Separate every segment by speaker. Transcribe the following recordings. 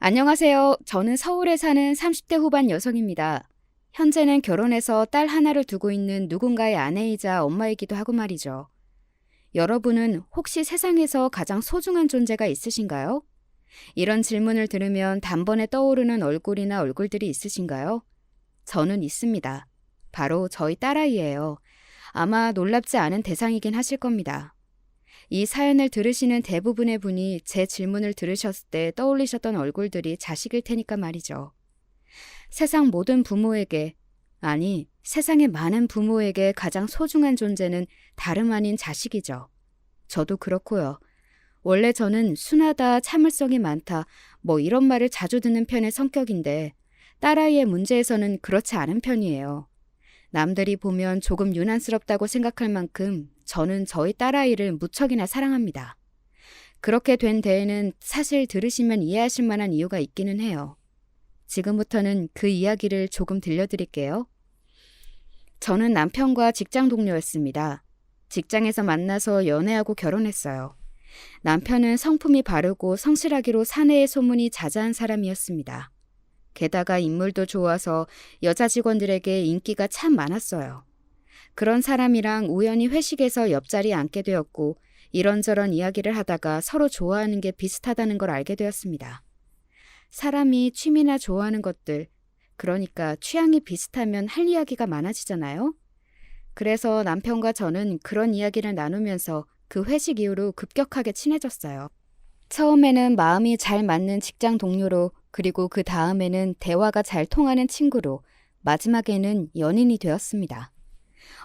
Speaker 1: 안녕하세요. 저는 서울에 사는 30대 후반 여성입니다. 현재는 결혼해서 딸 하나를 두고 있는 누군가의 아내이자 엄마이기도 하고 말이죠. 여러분은 혹시 세상에서 가장 소중한 존재가 있으신가요? 이런 질문을 들으면 단번에 떠오르는 얼굴이나 얼굴들이 있으신가요? 저는 있습니다. 바로 저희 딸아이예요. 아마 놀랍지 않은 대상이긴 하실 겁니다. 이 사연을 들으시는 대부분의 분이 제 질문을 들으셨을 때 떠올리셨던 얼굴들이 자식일 테니까 말이죠. 세상 모든 부모에게, 아니, 세상의 많은 부모에게 가장 소중한 존재는 다름 아닌 자식이죠. 저도 그렇고요. 원래 저는 순하다, 참을성이 많다, 이런 말을 자주 듣는 편의 성격인데 딸아이의 문제에서는 그렇지 않은 편이에요. 남들이 보면 조금 유난스럽다고 생각할 만큼 저는 저희 딸아이를 무척이나 사랑합니다. 그렇게 된 데에는 사실 들으시면 이해하실 만한 이유가 있기는 해요. 지금부터는 그 이야기를 조금 들려드릴게요. 저는 남편과 직장 동료였습니다. 직장에서 만나서 연애하고 결혼했어요. 남편은 성품이 바르고 성실하기로 사내의 소문이 자자한 사람이었습니다. 게다가 인물도 좋아서 여자 직원들에게 인기가 참 많았어요. 그런 사람이랑 우연히 회식에서 옆자리에 앉게 되었고 이런저런 이야기를 하다가 서로 좋아하는 게 비슷하다는 걸 알게 되었습니다. 사람이 취미나 좋아하는 것들, 그러니까 취향이 비슷하면 할 이야기가 많아지잖아요. 그래서 남편과 저는 그런 이야기를 나누면서 그 회식 이후로 급격하게 친해졌어요. 처음에는 마음이 잘 맞는 직장 동료로, 그리고 그 다음에는 대화가 잘 통하는 친구로, 마지막에는 연인이 되었습니다.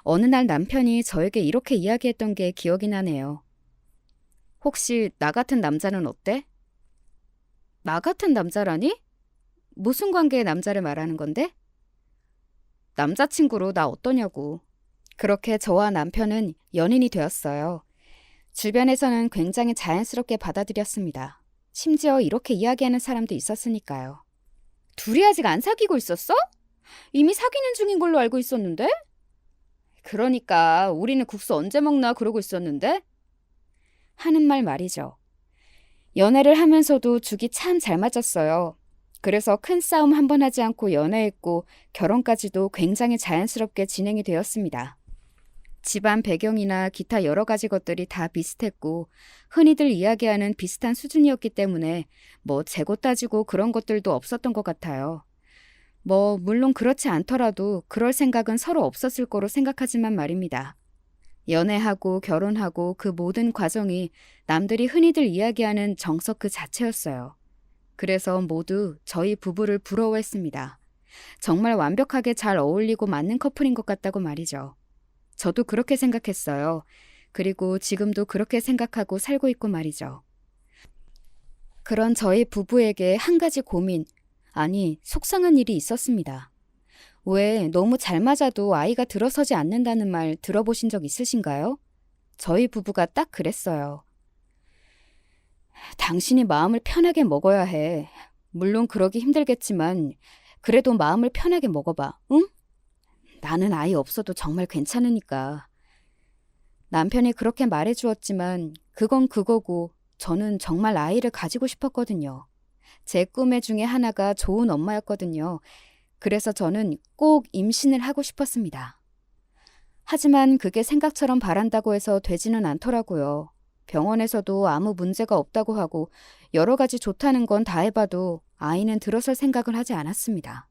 Speaker 1: 어느 날 남편이 저에게 이렇게 이야기했던 게 기억이 나네요. 혹시 나 같은 남자는 어때? 나 같은 남자라니? 무슨 관계의 남자를 말하는 건데? 남자친구로 나 어떠냐고. 그렇게 저와 남편은 연인이 되었어요. 주변에서는 굉장히 자연스럽게 받아들였습니다. 심지어 이렇게 이야기하는 사람도 있었으니까요. 둘이 아직 안 사귀고 있었어? 이미 사귀는 중인 걸로 알고 있었는데? 그러니까 우리는 국수 언제 먹나 그러고 있었는데? 하는 말 말이죠. 연애를 하면서도 죽이 참 잘 맞았어요. 그래서 큰 싸움 한 번 하지 않고 연애했고 결혼까지도 굉장히 자연스럽게 진행이 되었습니다. 집안 배경이나 기타 여러 가지 것들이 다 비슷했고 흔히들 이야기하는 비슷한 수준이었기 때문에 재고 따지고 그런 것들도 없었던 것 같아요. 물론 그렇지 않더라도 그럴 생각은 서로 없었을 거로 생각하지만 말입니다. 연애하고 결혼하고 그 모든 과정이 남들이 흔히들 이야기하는 정석 그 자체였어요. 그래서 모두 저희 부부를 부러워했습니다. 정말 완벽하게 잘 어울리고 맞는 커플인 것 같다고 말이죠. 저도 그렇게 생각했어요. 그리고 지금도 그렇게 생각하고 살고 있고 말이죠. 그런 저희 부부에게 한 가지 고민, 아니 속상한 일이 있었습니다. 왜 너무 잘 맞아도 아이가 들어서지 않는다는 말 들어보신 적 있으신가요? 저희 부부가 딱 그랬어요. 당신이 마음을 편하게 먹어야 해. 물론 그러기 힘들겠지만 그래도 마음을 편하게 먹어봐, 응? 나는 아이 없어도 정말 괜찮으니까. 남편이 그렇게 말해주었지만 그건 그거고 저는 정말 아이를 가지고 싶었거든요. 제 꿈의 중에 하나가 좋은 엄마였거든요. 그래서 저는 꼭 임신을 하고 싶었습니다. 하지만 그게 생각처럼 바란다고 해서 되지는 않더라고요. 병원에서도 아무 문제가 없다고 하고 여러 가지 좋다는 건 다 해봐도 아이는 들어설 생각을 하지 않았습니다.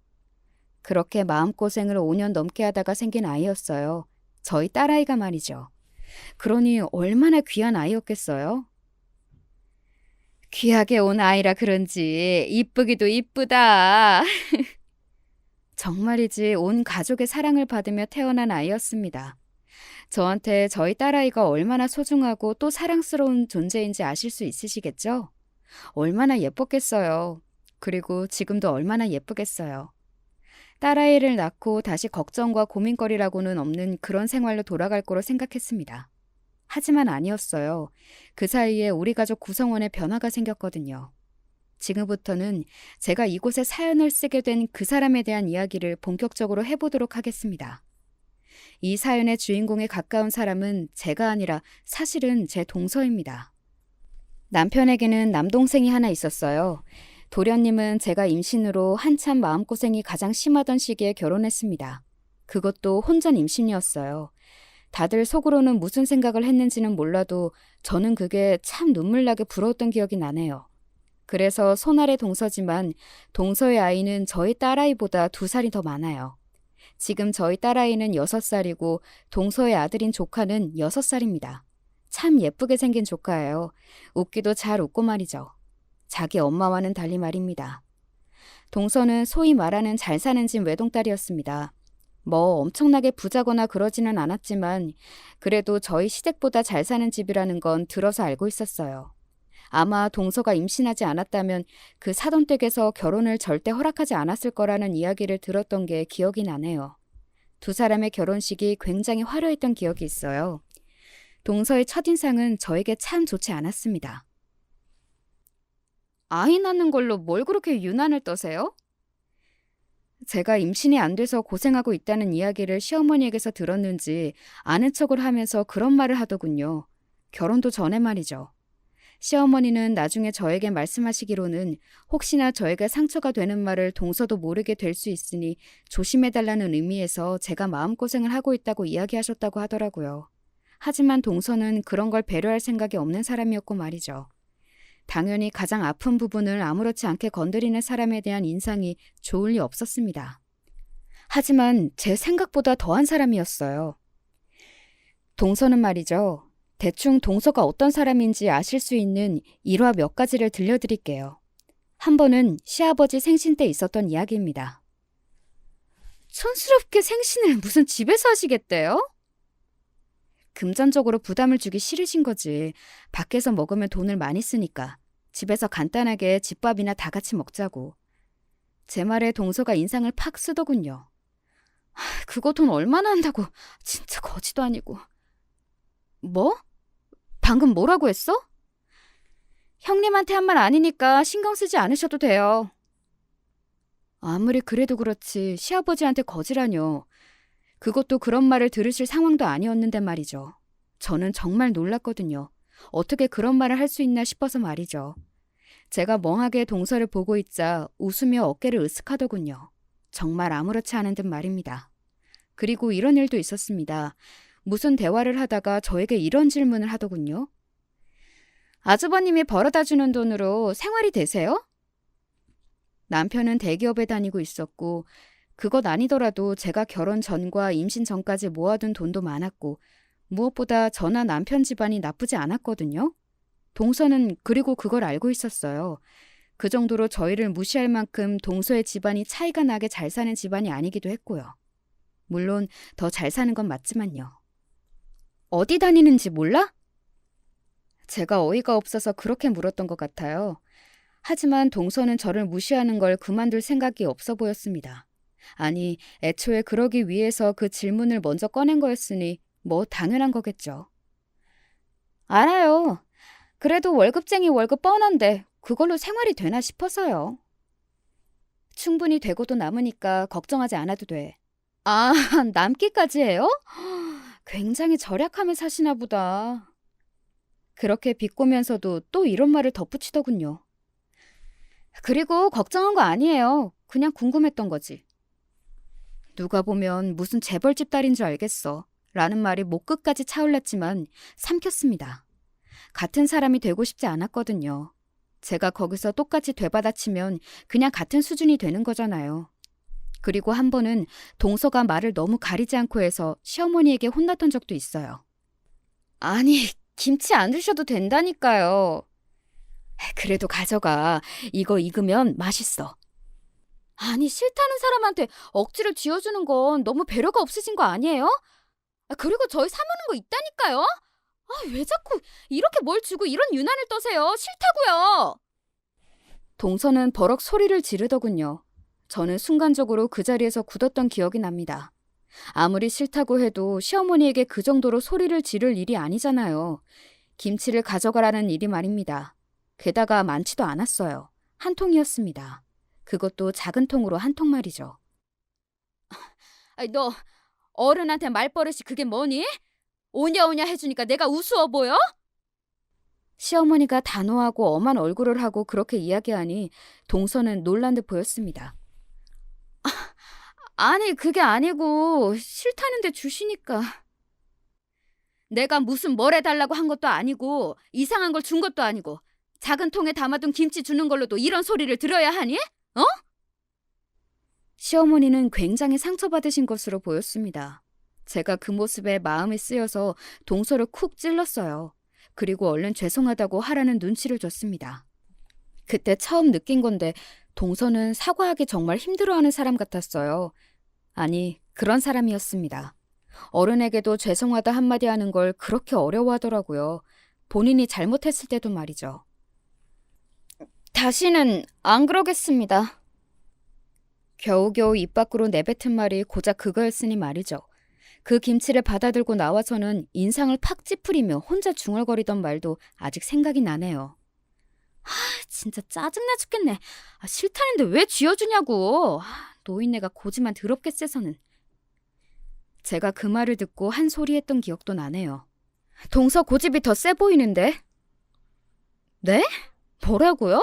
Speaker 1: 그렇게 마음고생을 5년 넘게 하다가 생긴 아이였어요. 저희 딸아이가 말이죠. 그러니 얼마나 귀한 아이였겠어요? 귀하게 온 아이라 그런지 이쁘기도 이쁘다. 정말이지 온 가족의 사랑을 받으며 태어난 아이였습니다. 저한테 저희 딸아이가 얼마나 소중하고 또 사랑스러운 존재인지 아실 수 있으시겠죠? 얼마나 예뻤겠어요. 그리고 지금도 얼마나 예쁘겠어요. 딸아이를 낳고 다시 걱정과 고민거리라고는 없는 그런 생활로 돌아갈 거로 생각했습니다. 하지만 아니었어요. 그 사이에 우리 가족 구성원에 변화가 생겼거든요. 지금부터는 제가 이곳에 사연을 쓰게 된 그 사람에 대한 이야기를 본격적으로 해보도록 하겠습니다. 이 사연의 주인공에 가까운 사람은 제가 아니라 사실은 제 동서입니다. 남편에게는 남동생이 하나 있었어요. 도련님은 제가 임신으로 한참 마음고생이 가장 심하던 시기에 결혼했습니다. 그것도 혼전 임신이었어요. 다들 속으로는 무슨 생각을 했는지는 몰라도 저는 그게 참 눈물나게 부러웠던 기억이 나네요. 그래서 손아래 동서지만 동서의 아이는 저희 딸아이보다 2살이 더 많아요. 지금 저희 딸아이는 6살이고 동서의 아들인 조카는 6살입니다. 참 예쁘게 생긴 조카예요. 웃기도 잘 웃고 말이죠. 자기 엄마와는 달리 말입니다. 동서는 소위 말하는 잘 사는 집 외동딸이었습니다. 뭐 엄청나게 부자거나 그러지는 않았지만 그래도 저희 시댁보다 잘 사는 집이라는 건 들어서 알고 있었어요. 아마 동서가 임신하지 않았다면 그 사돈댁에서 결혼을 절대 허락하지 않았을 거라는 이야기를 들었던 게 기억이 나네요. 2사람의 결혼식이 굉장히 화려했던 기억이 있어요. 동서의 첫인상은 저에게 참 좋지 않았습니다. 아이 낳는 걸로 뭘 그렇게 유난을 떠세요? 제가 임신이 안 돼서 고생하고 있다는 이야기를 시어머니에게서 들었는지 아는 척을 하면서 그런 말을 하더군요. 결혼도 전에 말이죠. 시어머니는 나중에 저에게 말씀하시기로는 혹시나 저에게 상처가 되는 말을 동서도 모르게 될 수 있으니 조심해달라는 의미에서 제가 마음고생을 하고 있다고 이야기하셨다고 하더라고요. 하지만 동서는 그런 걸 배려할 생각이 없는 사람이었고 말이죠. 당연히 가장 아픈 부분을 아무렇지 않게 건드리는 사람에 대한 인상이 좋을 리 없었습니다. 하지만 제 생각보다 더한 사람이었어요. 동서는 말이죠. 대충 동서가 어떤 사람인지 아실 수 있는 일화 몇 가지를 들려드릴게요. 한 번은 시아버지 생신 때 있었던 이야기입니다. 촌스럽게 생신을 무슨 집에서 하시겠대요? 금전적으로 부담을 주기 싫으신 거지. 밖에서 먹으면 돈을 많이 쓰니까. 집에서 간단하게 집밥이나 다 같이 먹자고. 제 말에 동서가 인상을 팍 쓰더군요. 그거 돈 얼마나 한다고. 진짜 거지도 아니고. 뭐? 방금 뭐라고 했어? 형님한테 한 말 아니니까 신경 쓰지 않으셔도 돼요. 아무리 그래도 그렇지 시아버지한테 거지라뇨. 그것도 그런 말을 들으실 상황도 아니었는데 말이죠. 저는 정말 놀랐거든요. 어떻게 그런 말을 할 수 있나 싶어서 말이죠. 제가 멍하게 동서를 보고 있자 웃으며 어깨를 으쓱하더군요. 정말 아무렇지 않은 듯 말입니다. 그리고 이런 일도 있었습니다. 무슨 대화를 하다가 저에게 이런 질문을 하더군요. 아주버님이 벌어다 주는 돈으로 생활이 되세요? 남편은 대기업에 다니고 있었고 그것 아니더라도 제가 결혼 전과 임신 전까지 모아둔 돈도 많았고 무엇보다 저나 남편 집안이 나쁘지 않았거든요. 동서는 그리고 그걸 알고 있었어요. 그 정도로 저희를 무시할 만큼 동서의 집안이 차이가 나게 잘 사는 집안이 아니기도 했고요. 물론 더 잘 사는 건 맞지만요. 어디 다니는지 몰라? 제가 어이가 없어서 그렇게 물었던 것 같아요. 하지만 동서는 저를 무시하는 걸 그만둘 생각이 없어 보였습니다. 아니, 애초에 그러기 위해서 그 질문을 먼저 꺼낸 거였으니 뭐 당연한 거겠죠. 알아요. 그래도 월급쟁이 월급 뻔한데 그걸로 생활이 되나 싶어서요. 충분히 되고도 남으니까 걱정하지 않아도 돼. 아, 남기까지 해요? 굉장히 절약하며 사시나 보다. 그렇게 비꼬면서도 또 이런 말을 덧붙이더군요. 그리고 걱정한 거 아니에요. 그냥 궁금했던 거지. 누가 보면 무슨 재벌집 딸인 줄 알겠어. 라는 말이 목 끝까지 차올랐지만 삼켰습니다. 같은 사람이 되고 싶지 않았거든요. 제가 거기서 똑같이 되받아치면 그냥 같은 수준이 되는 거잖아요. 그리고 한 번은 동서가 말을 너무 가리지 않고 해서 시어머니에게 혼났던 적도 있어요. 아니, 김치 안 드셔도 된다니까요. 그래도 가져가. 이거 익으면 맛있어. 아니, 싫다는 사람한테 억지를 쥐어주는 건 너무 배려가 없으신 거 아니에요? 그리고 저희 사모는 거 있다니까요? 왜 자꾸 이렇게 뭘 주고 이런 유난을 떠세요? 싫다고요. 동서는 버럭 소리를 지르더군요. 저는 순간적으로 그 자리에서 굳었던 기억이 납니다. 아무리 싫다고 해도 시어머니에게 그 정도로 소리를 지를 일이 아니잖아요. 김치를 가져가라는 일이 말입니다. 게다가 많지도 않았어요. 한 통이었습니다. 그것도 작은 통으로 한 통 말이죠. 너 어른한테 말버릇이 그게 뭐니? 오냐오냐 해주니까 내가 우스워 보여? 시어머니가 단호하고 엄한 얼굴을 하고 그렇게 이야기하니 동서는 놀란 듯 보였습니다. 아니, 그게 아니고 싫다는데 주시니까. 내가 무슨 뭘 해달라고 한 것도 아니고 이상한 걸 준 것도 아니고 작은 통에 담아둔 김치 주는 걸로도 이런 소리를 들어야 하니? 어? 시어머니는 굉장히 상처받으신 것으로 보였습니다. 제가 그 모습에 마음이 쓰여서 동서를 쿡 찔렀어요. 그리고 얼른 죄송하다고 하라는 눈치를 줬습니다. 그때 처음 느낀 건데 동서는 사과하기 정말 힘들어하는 사람 같았어요. 아니, 그런 사람이었습니다. 어른에게도 죄송하다 한마디 하는 걸 그렇게 어려워하더라고요. 본인이 잘못했을 때도 말이죠. 다시는 안 그러겠습니다. 겨우겨우 입 밖으로 내뱉은 말이 고작 그거였으니 말이죠. 그 김치를 받아들고 나와서는 인상을 팍 찌푸리며 혼자 중얼거리던 말도 아직 생각이 나네요. 진짜 짜증나 죽겠네. 싫다는데 왜 쥐어주냐고. 노인네가 고지만 더럽게 세서는. 제가 그 말을 듣고 한 소리 했던 기억도 나네요. 동서 고집이 더 세 보이는데? 네? 뭐라고요?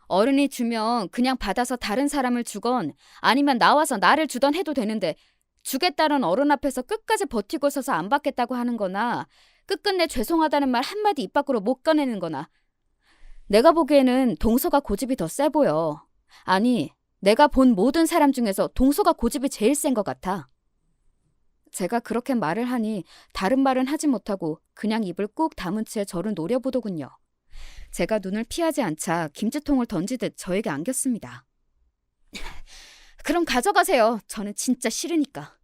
Speaker 1: 어른이 주면 그냥 받아서 다른 사람을 주건 아니면 나와서 나를 주던 해도 되는데 주겠다는 어른 앞에서 끝까지 버티고 서서 안 받겠다고 하는 거나 끝끝내 죄송하다는 말 한마디 입 밖으로 못 꺼내는 거나 내가 보기에는 동서가 고집이 더 세 보여. 아니, 내가 본 모든 사람 중에서 동서가 고집이 제일 센 것 같아. 제가 그렇게 말을 하니 다른 말은 하지 못하고 그냥 입을 꾹 다문 채 저를 노려보더군요. 제가 눈을 피하지 않자 김치통을 던지듯 저에게 안겼습니다. 그럼 가져가세요. 저는 진짜 싫으니까.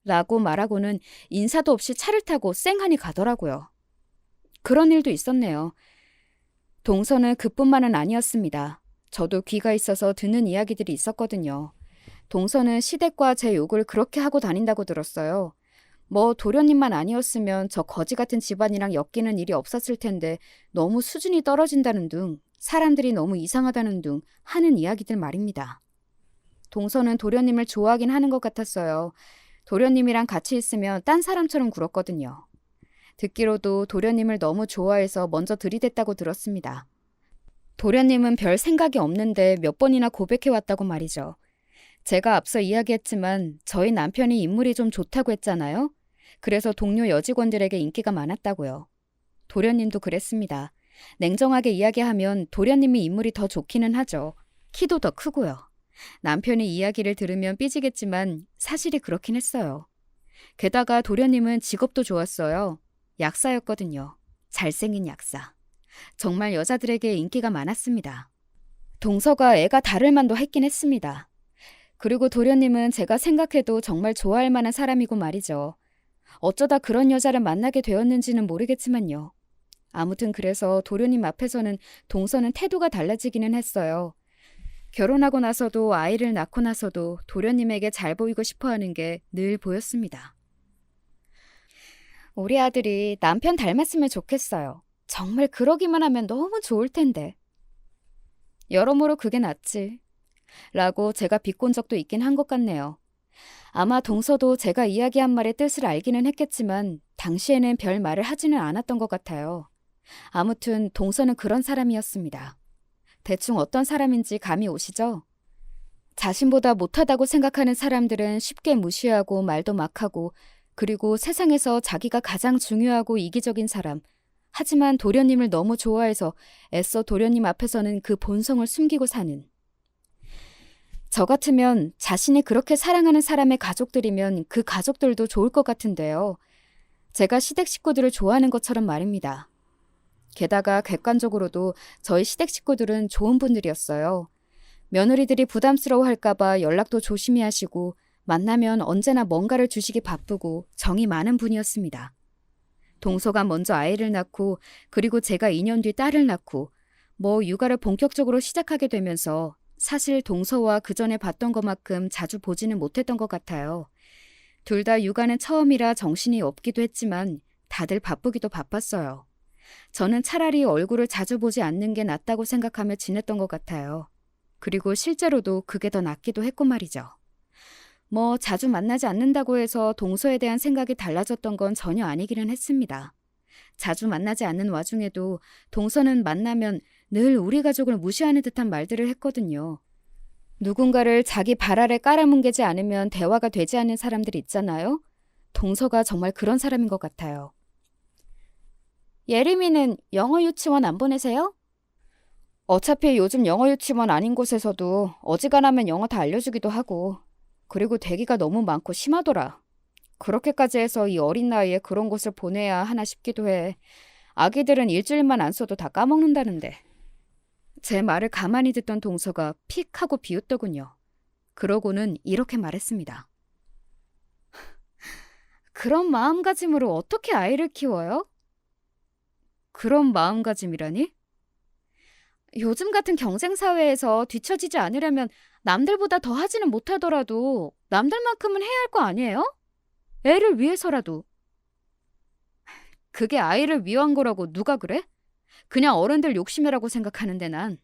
Speaker 1: 라고 말하고는 인사도 없이 차를 타고 쌩하니 가더라고요. 그런 일도 있었네요. 동서는 그뿐만은 아니었습니다. 저도 귀가 있어서 듣는 이야기들이 있었거든요. 동서는 시댁과 제 욕을 그렇게 하고 다닌다고 들었어요. 뭐 도련님만 아니었으면 저 거지 같은 집안이랑 엮이는 일이 없었을 텐데 너무 수준이 떨어진다는 등 사람들이 너무 이상하다는 등 하는 이야기들 말입니다. 동서는 도련님을 좋아하긴 하는 것 같았어요. 도련님이랑 같이 있으면 딴 사람처럼 굴었거든요. 듣기로도 도련님을 너무 좋아해서 먼저 들이댔다고 들었습니다. 도련님은 별 생각이 없는데 몇 번이나 고백해왔다고 말이죠. 제가 앞서 이야기했지만 저희 남편이 인물이 좀 좋다고 했잖아요. 그래서 동료 여직원들에게 인기가 많았다고요. 도련님도 그랬습니다. 냉정하게 이야기하면 도련님이 인물이 더 좋기는 하죠. 키도 더 크고요. 남편이 이야기를 들으면 삐지겠지만 사실이 그렇긴 했어요. 게다가 도련님은 직업도 좋았어요. 약사였거든요. 잘생긴 약사. 정말 여자들에게 인기가 많았습니다. 동서가 애가 다를 만도 했긴 했습니다. 그리고 도련님은 제가 생각해도 정말 좋아할 만한 사람이고 말이죠. 어쩌다 그런 여자를 만나게 되었는지는 모르겠지만요. 아무튼 그래서 도련님 앞에서는 동서는 태도가 달라지기는 했어요. 결혼하고 나서도 아이를 낳고 나서도 도련님에게 잘 보이고 싶어하는 게 늘 보였습니다. 우리 아들이 남편 닮았으면 좋겠어요. 정말 그러기만 하면 너무 좋을 텐데. 여러모로 그게 낫지. 라고 제가 비꼰 적도 있긴 한 것 같네요. 아마 동서도 제가 이야기한 말의 뜻을 알기는 했겠지만 당시에는 별 말을 하지는 않았던 것 같아요. 아무튼 동서는 그런 사람이었습니다. 대충 어떤 사람인지 감이 오시죠? 자신보다 못하다고 생각하는 사람들은 쉽게 무시하고 말도 막 하고 그리고 세상에서 자기가 가장 중요하고 이기적인 사람. 하지만 도련님을 너무 좋아해서 애써 도련님 앞에서는 그 본성을 숨기고 사는. 저 같으면 자신이 그렇게 사랑하는 사람의 가족들이면 그 가족들도 좋을 것 같은데요. 제가 시댁 식구들을 좋아하는 것처럼 말입니다. 게다가 객관적으로도 저희 시댁 식구들은 좋은 분들이었어요. 며느리들이 부담스러워할까봐 연락도 조심히 하시고 만나면 언제나 뭔가를 주시기 바쁘고 정이 많은 분이었습니다. 동서가 먼저 아이를 낳고 그리고 제가 2년 뒤 딸을 낳고 육아를 본격적으로 시작하게 되면서 사실 동서와 그 전에 봤던 것만큼 자주 보지는 못했던 것 같아요. 둘 다 육아는 처음이라 정신이 없기도 했지만 다들 바쁘기도 바빴어요. 저는 차라리 얼굴을 자주 보지 않는 게 낫다고 생각하며 지냈던 것 같아요. 그리고 실제로도 그게 더 낫기도 했고 말이죠. 자주 만나지 않는다고 해서 동서에 대한 생각이 달라졌던 건 전혀 아니기는 했습니다. 자주 만나지 않는 와중에도 동서는 만나면 늘 우리 가족을 무시하는 듯한 말들을 했거든요. 누군가를 자기 발 아래 깔아뭉개지 않으면 대화가 되지 않는 사람들 있잖아요. 동서가 정말 그런 사람인 것 같아요. 예림이는 영어 유치원 안 보내세요? 어차피 요즘 영어 유치원 아닌 곳에서도 어지간하면 영어 다 알려주기도 하고, 그리고 대기가 너무 많고 심하더라. 그렇게까지 해서 이 어린 나이에 그런 곳을 보내야 하나 싶기도 해. 아기들은 일주일만 안 써도 다 까먹는다는데. 제 말을 가만히 듣던 동서가 픽 하고 비웃더군요. 그러고는 이렇게 말했습니다. 그런 마음가짐으로 어떻게 아이를 키워요? 그런 마음가짐이라니? 요즘 같은 경쟁 사회에서 뒤처지지 않으려면 남들보다 더 하지는 못하더라도 남들만큼은 해야 할 거 아니에요? 애를 위해서라도. 그게 아이를 위한 거라고 누가 그래? 그냥 어른들 욕심이라고 생각하는데 난.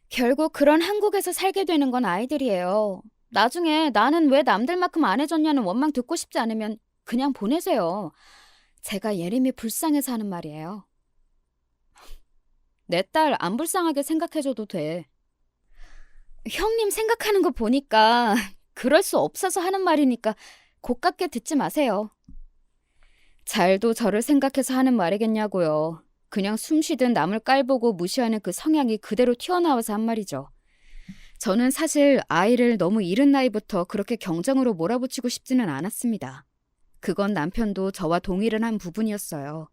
Speaker 1: 결국 그런 한국에서 살게 되는 건 아이들이에요. 나중에 나는 왜 남들만큼 안 해줬냐는 원망 듣고 싶지 않으면 그냥 보내세요. 제가 예림이 불쌍해서 하는 말이에요. 내 딸 안 불쌍하게 생각해줘도 돼. 형님 생각하는 거 보니까 그럴 수 없어서 하는 말이니까 고깝게 듣지 마세요. 잘도 저를 생각해서 하는 말이겠냐고요. 그냥 숨쉬듯 남을 깔보고 무시하는 그 성향이 그대로 튀어나와서 한 말이죠. 저는 사실 아이를 너무 이른 나이부터 그렇게 경쟁으로 몰아붙이고 싶지는 않았습니다. 그건 남편도 저와 동의를 한 부분이었어요.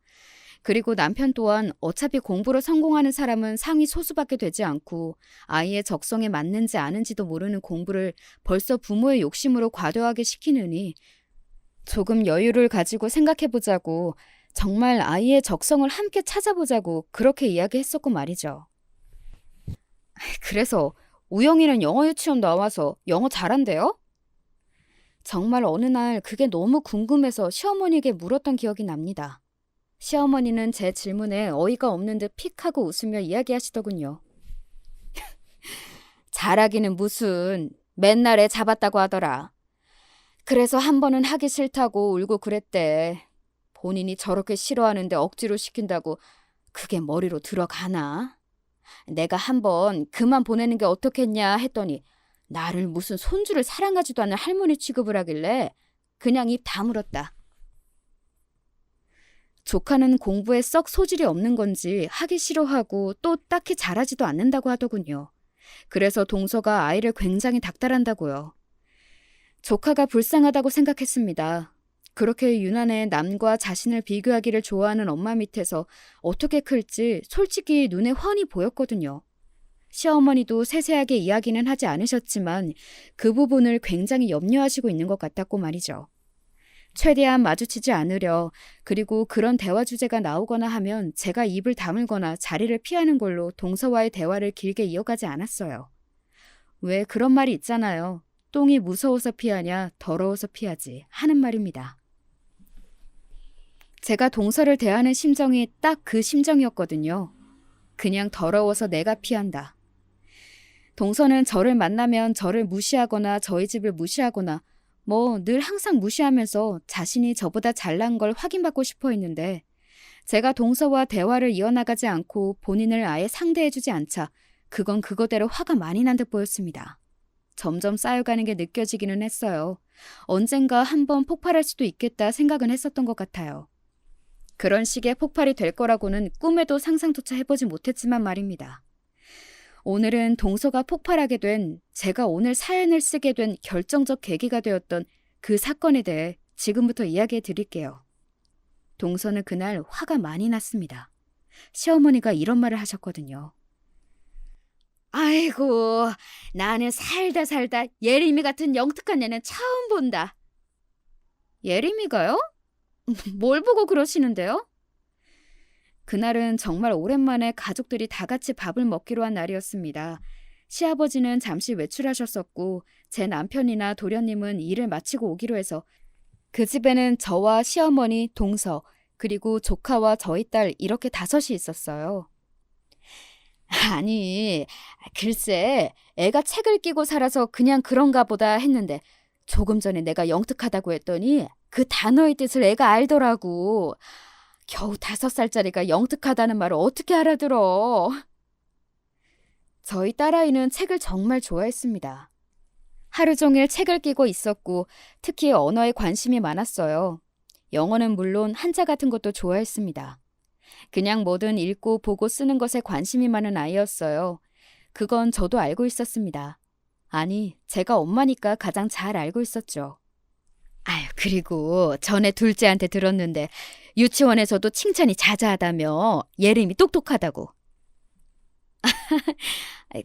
Speaker 1: 그리고 남편 또한 어차피 공부로 성공하는 사람은 상위 소수밖에 되지 않고 아이의 적성에 맞는지 아는지도 모르는 공부를 벌써 부모의 욕심으로 과도하게 시키느니 조금 여유를 가지고 생각해보자고, 정말 아이의 적성을 함께 찾아보자고 그렇게 이야기했었고 말이죠. 그래서 우영이는 영어 유치원 나와서 영어 잘한대요? 정말 어느 날 그게 너무 궁금해서 시어머니에게 물었던 기억이 납니다. 시어머니는 제 질문에 어이가 없는 듯 픽하고 웃으며 이야기하시더군요. 잘하기는 무슨, 맨날 애 잡았다고 하더라. 그래서 한 번은 하기 싫다고 울고 그랬대. 본인이 저렇게 싫어하는데 억지로 시킨다고 그게 머리로 들어가나? 내가 한번 그만 보내는 게 어떻겠냐 했더니 나를 무슨 손주를 사랑하지도 않는 할머니 취급을 하길래 그냥 입 다물었다. 조카는 공부에 썩 소질이 없는 건지 하기 싫어하고 또 딱히 잘하지도 않는다고 하더군요. 그래서 동서가 아이를 굉장히 닥달한다고요. 조카가 불쌍하다고 생각했습니다. 그렇게 유난히 남과 자신을 비교하기를 좋아하는 엄마 밑에서 어떻게 클지 솔직히 눈에 훤히 보였거든요. 시어머니도 세세하게 이야기는 하지 않으셨지만 그 부분을 굉장히 염려하시고 있는 것 같았고 말이죠. 최대한 마주치지 않으려, 그리고 그런 대화 주제가 나오거나 하면 제가 입을 다물거나 자리를 피하는 걸로 동서와의 대화를 길게 이어가지 않았어요. 왜 그런 말이 있잖아요. 똥이 무서워서 피하냐, 더러워서 피하지 하는 말입니다. 제가 동서를 대하는 심정이 딱 그 심정이었거든요. 그냥 더러워서 내가 피한다. 동서는 저를 만나면 저를 무시하거나 저희 집을 무시하거나 늘 항상 무시하면서 자신이 저보다 잘난 걸 확인받고 싶어 했는데 제가 동서와 대화를 이어나가지 않고 본인을 아예 상대해주지 않자 그건 그거대로 화가 많이 난 듯 보였습니다. 점점 쌓여가는 게 느껴지기는 했어요. 언젠가 한번 폭발할 수도 있겠다 생각은 했었던 것 같아요. 그런 식의 폭발이 될 거라고는 꿈에도 상상조차 해보지 못했지만 말입니다. 오늘은 동서가 폭발하게 된, 제가 오늘 사연을 쓰게 된 결정적 계기가 되었던 그 사건에 대해 지금부터 이야기해 드릴게요. 동서는 그날 화가 많이 났습니다. 시어머니가 이런 말을 하셨거든요. 아이고, 나는 살다 예림이 같은 영특한 애는 처음 본다. 예림이가요? 뭘 보고 그러시는데요? 그날은 정말 오랜만에 가족들이 다 같이 밥을 먹기로 한 날이었습니다. 시아버지는 잠시 외출하셨었고 제 남편이나 도련님은 일을 마치고 오기로 해서 그 집에는 저와 시어머니, 동서, 그리고 조카와 저희 딸 이렇게 5이 있었어요. 아니, 글쎄 애가 책을 끼고 살아서 그냥 그런가 보다 했는데 조금 전에 내가 영특하다고 했더니 그 단어의 뜻을 애가 알더라고. 겨우 5살짜리가 영특하다는 말을 어떻게 알아들어? 저희 딸아이는 책을 정말 좋아했습니다. 하루 종일 책을 끼고 있었고 특히 언어에 관심이 많았어요. 영어는 물론 한자 같은 것도 좋아했습니다. 그냥 뭐든 읽고 보고 쓰는 것에 관심이 많은 아이였어요. 그건 저도 알고 있었습니다. 아니, 제가 엄마니까 가장 잘 알고 있었죠. 아유, 그리고 전에 둘째한테 들었는데 유치원에서도 칭찬이 자자하다며 예림이 똑똑하다고.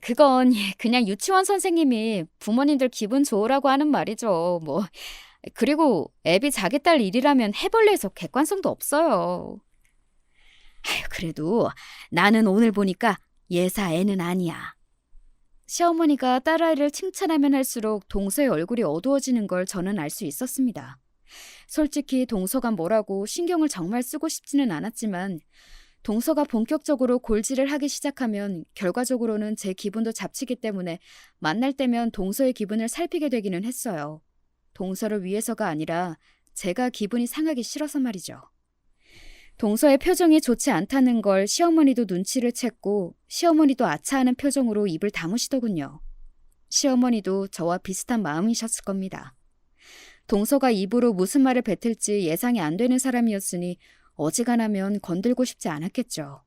Speaker 1: 그건 그냥 유치원 선생님이 부모님들 기분 좋으라고 하는 말이죠. 뭐. 그리고 애비 자기 딸 일이라면 해볼래서 객관성도 없어요. 아유, 그래도 나는 오늘 보니까 예사 애는 아니야. 시어머니가 딸아이를 칭찬하면 할수록 동서의 얼굴이 어두워지는 걸 저는 알 수 있었습니다. 솔직히 동서가 뭐라고 신경을 정말 쓰고 싶지는 않았지만 동서가 본격적으로 골질을 하기 시작하면 결과적으로는 제 기분도 잡치기 때문에 만날 때면 동서의 기분을 살피게 되기는 했어요. 동서를 위해서가 아니라 제가 기분이 상하기 싫어서 말이죠. 동서의 표정이 좋지 않다는 걸 시어머니도 눈치를 챘고 시어머니도 아차하는 표정으로 입을 다무시더군요. 시어머니도 저와 비슷한 마음이셨을 겁니다. 동서가 입으로 무슨 말을 뱉을지 예상이 안 되는 사람이었으니 어지간하면 건들고 싶지 않았겠죠.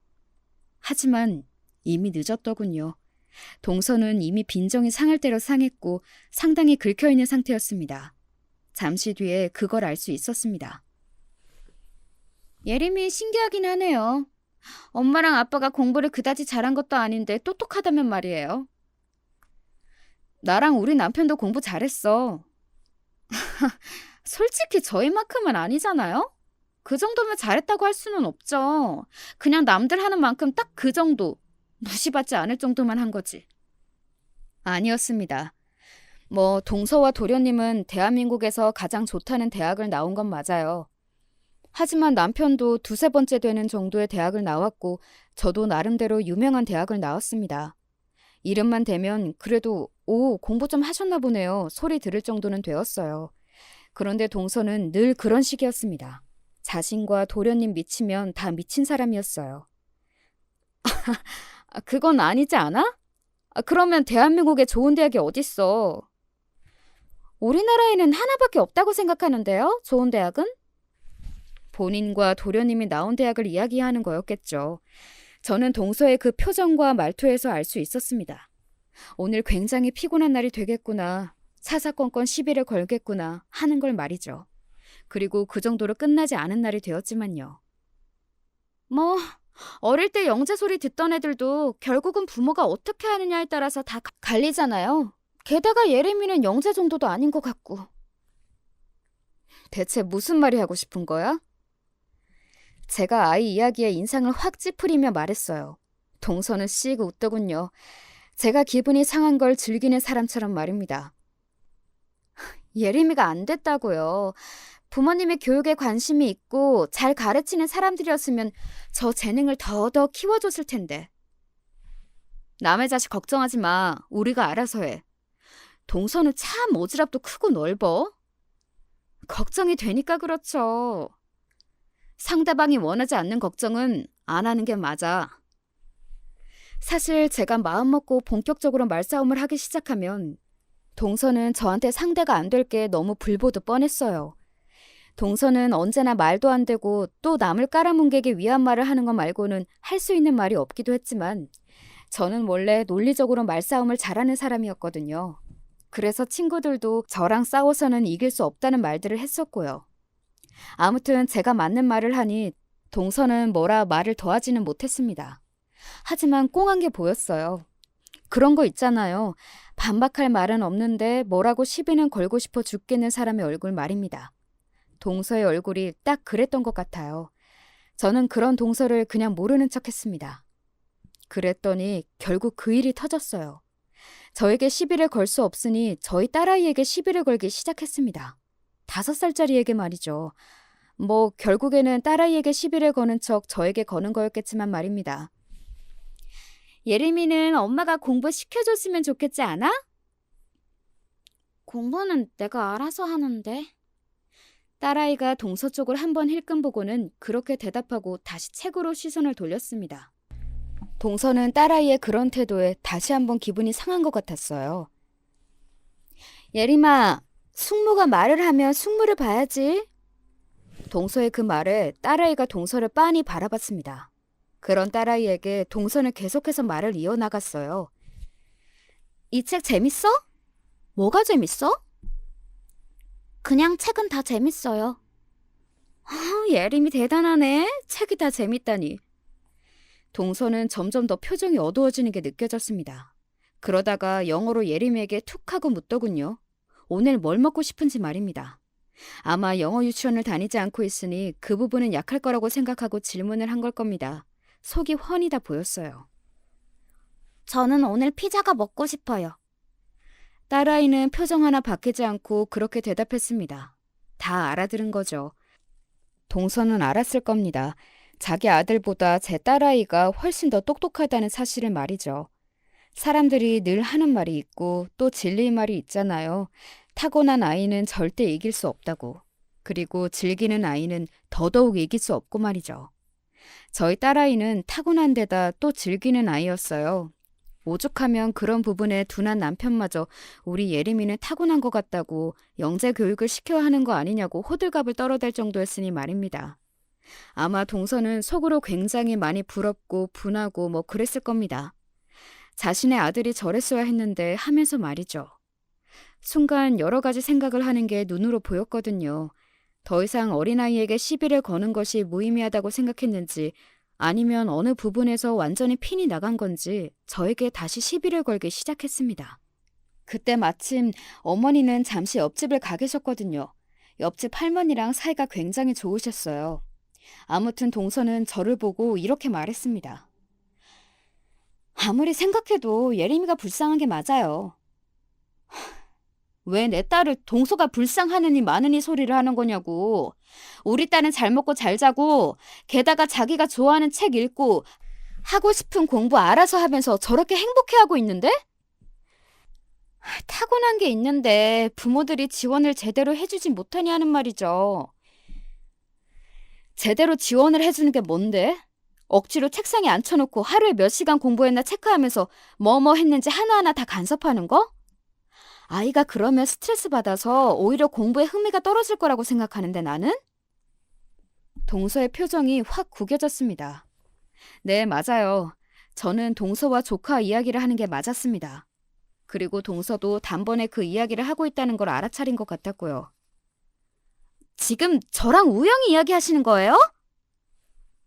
Speaker 1: 하지만 이미 늦었더군요. 동서는 이미 빈정이 상할 대로 상했고 상당히 긁혀있는 상태였습니다. 잠시 뒤에 그걸 알 수 있었습니다. 예림이 신기하긴 하네요. 엄마랑 아빠가 공부를 그다지 잘한 것도 아닌데 똑똑하다면 말이에요. 나랑 우리 남편도 공부 잘했어. 솔직히 저희만큼은 아니잖아요? 그 정도면 잘했다고 할 수는 없죠. 그냥 남들 하는 만큼 딱 그 정도, 무시받지 않을 정도만 한 거지. 아니었습니다. 뭐 동서와 도련님은 대한민국에서 가장 좋다는 대학을 나온 건 맞아요. 하지만 남편도 2~3번째 되는 정도의 대학을 나왔고 저도 나름대로 유명한 대학을 나왔습니다. 이름만 대면 그래도 오, 공부 좀 하셨나 보네요. 소리 들을 정도는 되었어요. 그런데 동서는 늘 그런 식이었습니다. 자신과 도련님 미치면 다 미친 사람이었어요. 그건 아니지 않아? 그러면 대한민국에 좋은 대학이 어딨어? 우리나라에는 하나밖에 없다고 생각하는데요, 좋은 대학은? 본인과 도련님이 나온 대학을 이야기하는 거였겠죠. 저는 동서의 그 표정과 말투에서 알 수 있었습니다. 오늘 굉장히 피곤한 날이 되겠구나. 사사건건 시비를 걸겠구나 하는 걸 말이죠. 그리고 그 정도로 끝나지 않은 날이 되었지만요. 뭐 어릴 때 영재 소리 듣던 애들도 결국은 부모가 어떻게 하느냐에 따라서 다 갈리잖아요. 게다가 예림이는 영재 정도도 아닌 것 같고. 대체 무슨 말이 하고 싶은 거야? 제가 아이 이야기에 인상을 확 찌푸리며 말했어요. 동서는 씩 웃더군요. 제가 기분이 상한 걸 즐기는 사람처럼 말입니다. 예림이가 안 됐다고요. 부모님의 교육에 관심이 있고 잘 가르치는 사람들이었으면 저 재능을 더더 키워줬을 텐데. 남의 자식 걱정하지 마. 우리가 알아서 해. 동서는 참 오지랖도 크고 넓어. 걱정이 되니까 그렇죠. 상대방이 원하지 않는 걱정은 안 하는 게 맞아. 사실 제가 마음먹고 본격적으로 말싸움을 하기 시작하면 동서는 저한테 상대가 안 될 게 너무 불보듯 뻔했어요. 동서는 언제나 말도 안 되고 또 남을 깔아뭉개기 위한 말을 하는 것 말고는 할 수 있는 말이 없기도 했지만 저는 원래 논리적으로 말싸움을 잘하는 사람이었거든요. 그래서 친구들도 저랑 싸워서는 이길 수 없다는 말들을 했었고요. 아무튼 제가 맞는 말을 하니 동서는 뭐라 말을 더하지는 못했습니다. 하지만 꽁한 게 보였어요. 그런 거 있잖아요. 반박할 말은 없는데 뭐라고 시비는 걸고 싶어 죽겠는 사람의 얼굴 말입니다. 동서의 얼굴이 딱 그랬던 것 같아요. 저는 그런 동서를 그냥 모르는 척했습니다. 그랬더니 결국 그 일이 터졌어요. 저에게 시비를 걸 수 없으니 저희 딸아이에게 시비를 걸기 시작했습니다. 5살짜리에게 말이죠. 뭐 결국에는 딸아이에게 시비를 거는 척 저에게 거는 거였겠지만 말입니다. 예림이는 엄마가 공부 시켜줬으면 좋겠지 않아? 공부는 내가 알아서 하는데. 딸아이가 동서 쪽을 한번 힐끔 보고는 그렇게 대답하고 다시 책으로 시선을 돌렸습니다. 동서는 딸아이의 그런 태도에 다시 한번 기분이 상한 것 같았어요. 예림아, 숙모가 말을 하면 숙모를 봐야지. 동서의 그 말에 딸아이가 동서를 빤히 바라봤습니다. 그런 딸아이에게 동서는 계속해서 말을 이어나갔어요. 이 책 재밌어? 뭐가 재밌어? 그냥 책은 다 재밌어요. 예림이 대단하네. 책이 다 재밌다니. 동서는 점점 더 표정이 어두워지는 게 느껴졌습니다. 그러다가 영어로 예림에게 툭 하고 묻더군요. 오늘 뭘 먹고 싶은지 말입니다. 아마 영어 유치원을 다니지 않고 있으니 그 부분은 약할 거라고 생각하고 질문을 한 걸 겁니다. 속이 훤히 다 보였어요. 저는 오늘 피자가 먹고 싶어요. 딸아이는 표정 하나 바뀌지 않고 그렇게 대답했습니다. 다 알아들은 거죠. 동서는 알았을 겁니다. 자기 아들보다 제 딸아이가 훨씬 더 똑똑하다는 사실을 말이죠. 사람들이 늘 하는 말이 있고 또 진리의 말이 있잖아요. 타고난 아이는 절대 이길 수 없다고. 그리고 즐기는 아이는 더더욱 이길 수 없고 말이죠. 저희 딸아이는 타고난 데다 또 즐기는 아이였어요. 오죽하면 그런 부분에 둔한 남편마저 우리 예림이는 타고난 것 같다고 영재 교육을 시켜야 하는 거 아니냐고 호들갑을 떨어댈 정도였으니 말입니다. 아마 동서는 속으로 굉장히 많이 부럽고 분하고 뭐 그랬을 겁니다. 자신의 아들이 저랬어야 했는데 하면서 말이죠. 순간 여러 가지 생각을 하는 게 눈으로 보였거든요. 더 이상 어린아이에게 시비를 거는 것이 무의미하다고 생각했는지 아니면 어느 부분에서 완전히 핀이 나간 건지 저에게 다시 시비를 걸기 시작했습니다. 그때 마침 어머니는 잠시 옆집을 가 계셨거든요. 옆집 할머니랑 사이가 굉장히 좋으셨어요. 아무튼 동서는 저를 보고 이렇게 말했습니다. 아무리 생각해도 예림이가 불쌍한 게 맞아요. 왜 내 딸을 동서가 불쌍하느니 마느니 소리를 하는 거냐고. 우리 딸은 잘 먹고 잘 자고 게다가 자기가 좋아하는 책 읽고 하고 싶은 공부 알아서 하면서 저렇게 행복해하고 있는데? 타고난 게 있는데 부모들이 지원을 제대로 해주진 못하니 하는 말이죠. 제대로 지원을 해주는 게 뭔데? 억지로 책상에 앉혀놓고 하루에 몇 시간 공부했나 체크하면서 뭐뭐 했는지 하나하나 다 간섭하는 거? 아이가 그러면 스트레스 받아서 오히려 공부에 흥미가 떨어질 거라고 생각하는데 나는? 동서의 표정이 확 구겨졌습니다. 네, 맞아요. 저는 동서와 조카 이야기를 하는 게 맞았습니다. 그리고 동서도 단번에 그 이야기를 하고 있다는 걸 알아차린 것 같았고요. 지금 저랑 우영이 이야기하시는 거예요?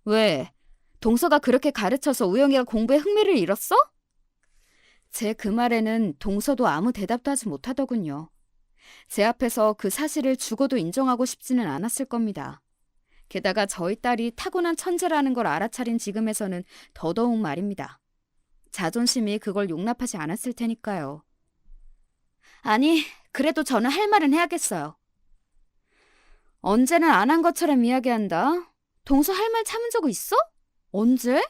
Speaker 1: 왜? 동서가 그렇게 가르쳐서 우영이가 공부에 흥미를 잃었어? 제 그 말에는 동서도 아무 대답도 하지 못하더군요. 제 앞에서 그 사실을 죽어도 인정하고 싶지는 않았을 겁니다. 게다가 저희 딸이 타고난 천재라는 걸 알아차린 지금에서는 더더욱 말입니다. 자존심이 그걸 용납하지 않았을 테니까요. 아니, 그래도 저는 할 말은 해야겠어요. 언제는 안 한 것처럼 이야기한다. 동서 할 말 참은 적 있어? 언제?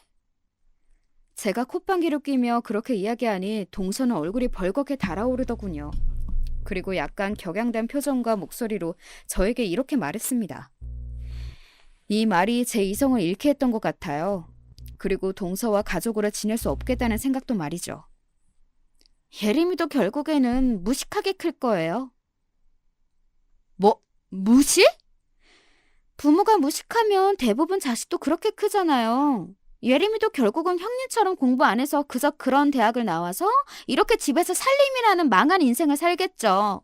Speaker 1: 제가 콧방귀를 뀌며 그렇게 이야기하니 동서는 얼굴이 벌겋게 달아오르더군요. 그리고 약간 격양된 표정과 목소리로 저에게 이렇게 말했습니다. 이 말이 제 이성을 잃게 했던 것 같아요. 그리고 동서와 가족으로 지낼 수 없겠다는 생각도 말이죠. 예림이도 결국에는 무식하게 클 거예요. 뭐, 무식? 부모가 무식하면 대부분 자식도 그렇게 크잖아요. 예림이도 결국은 형님처럼 공부 안 해서 그저 그런 대학을 나와서 이렇게 집에서 살림이라는 망한 인생을 살겠죠.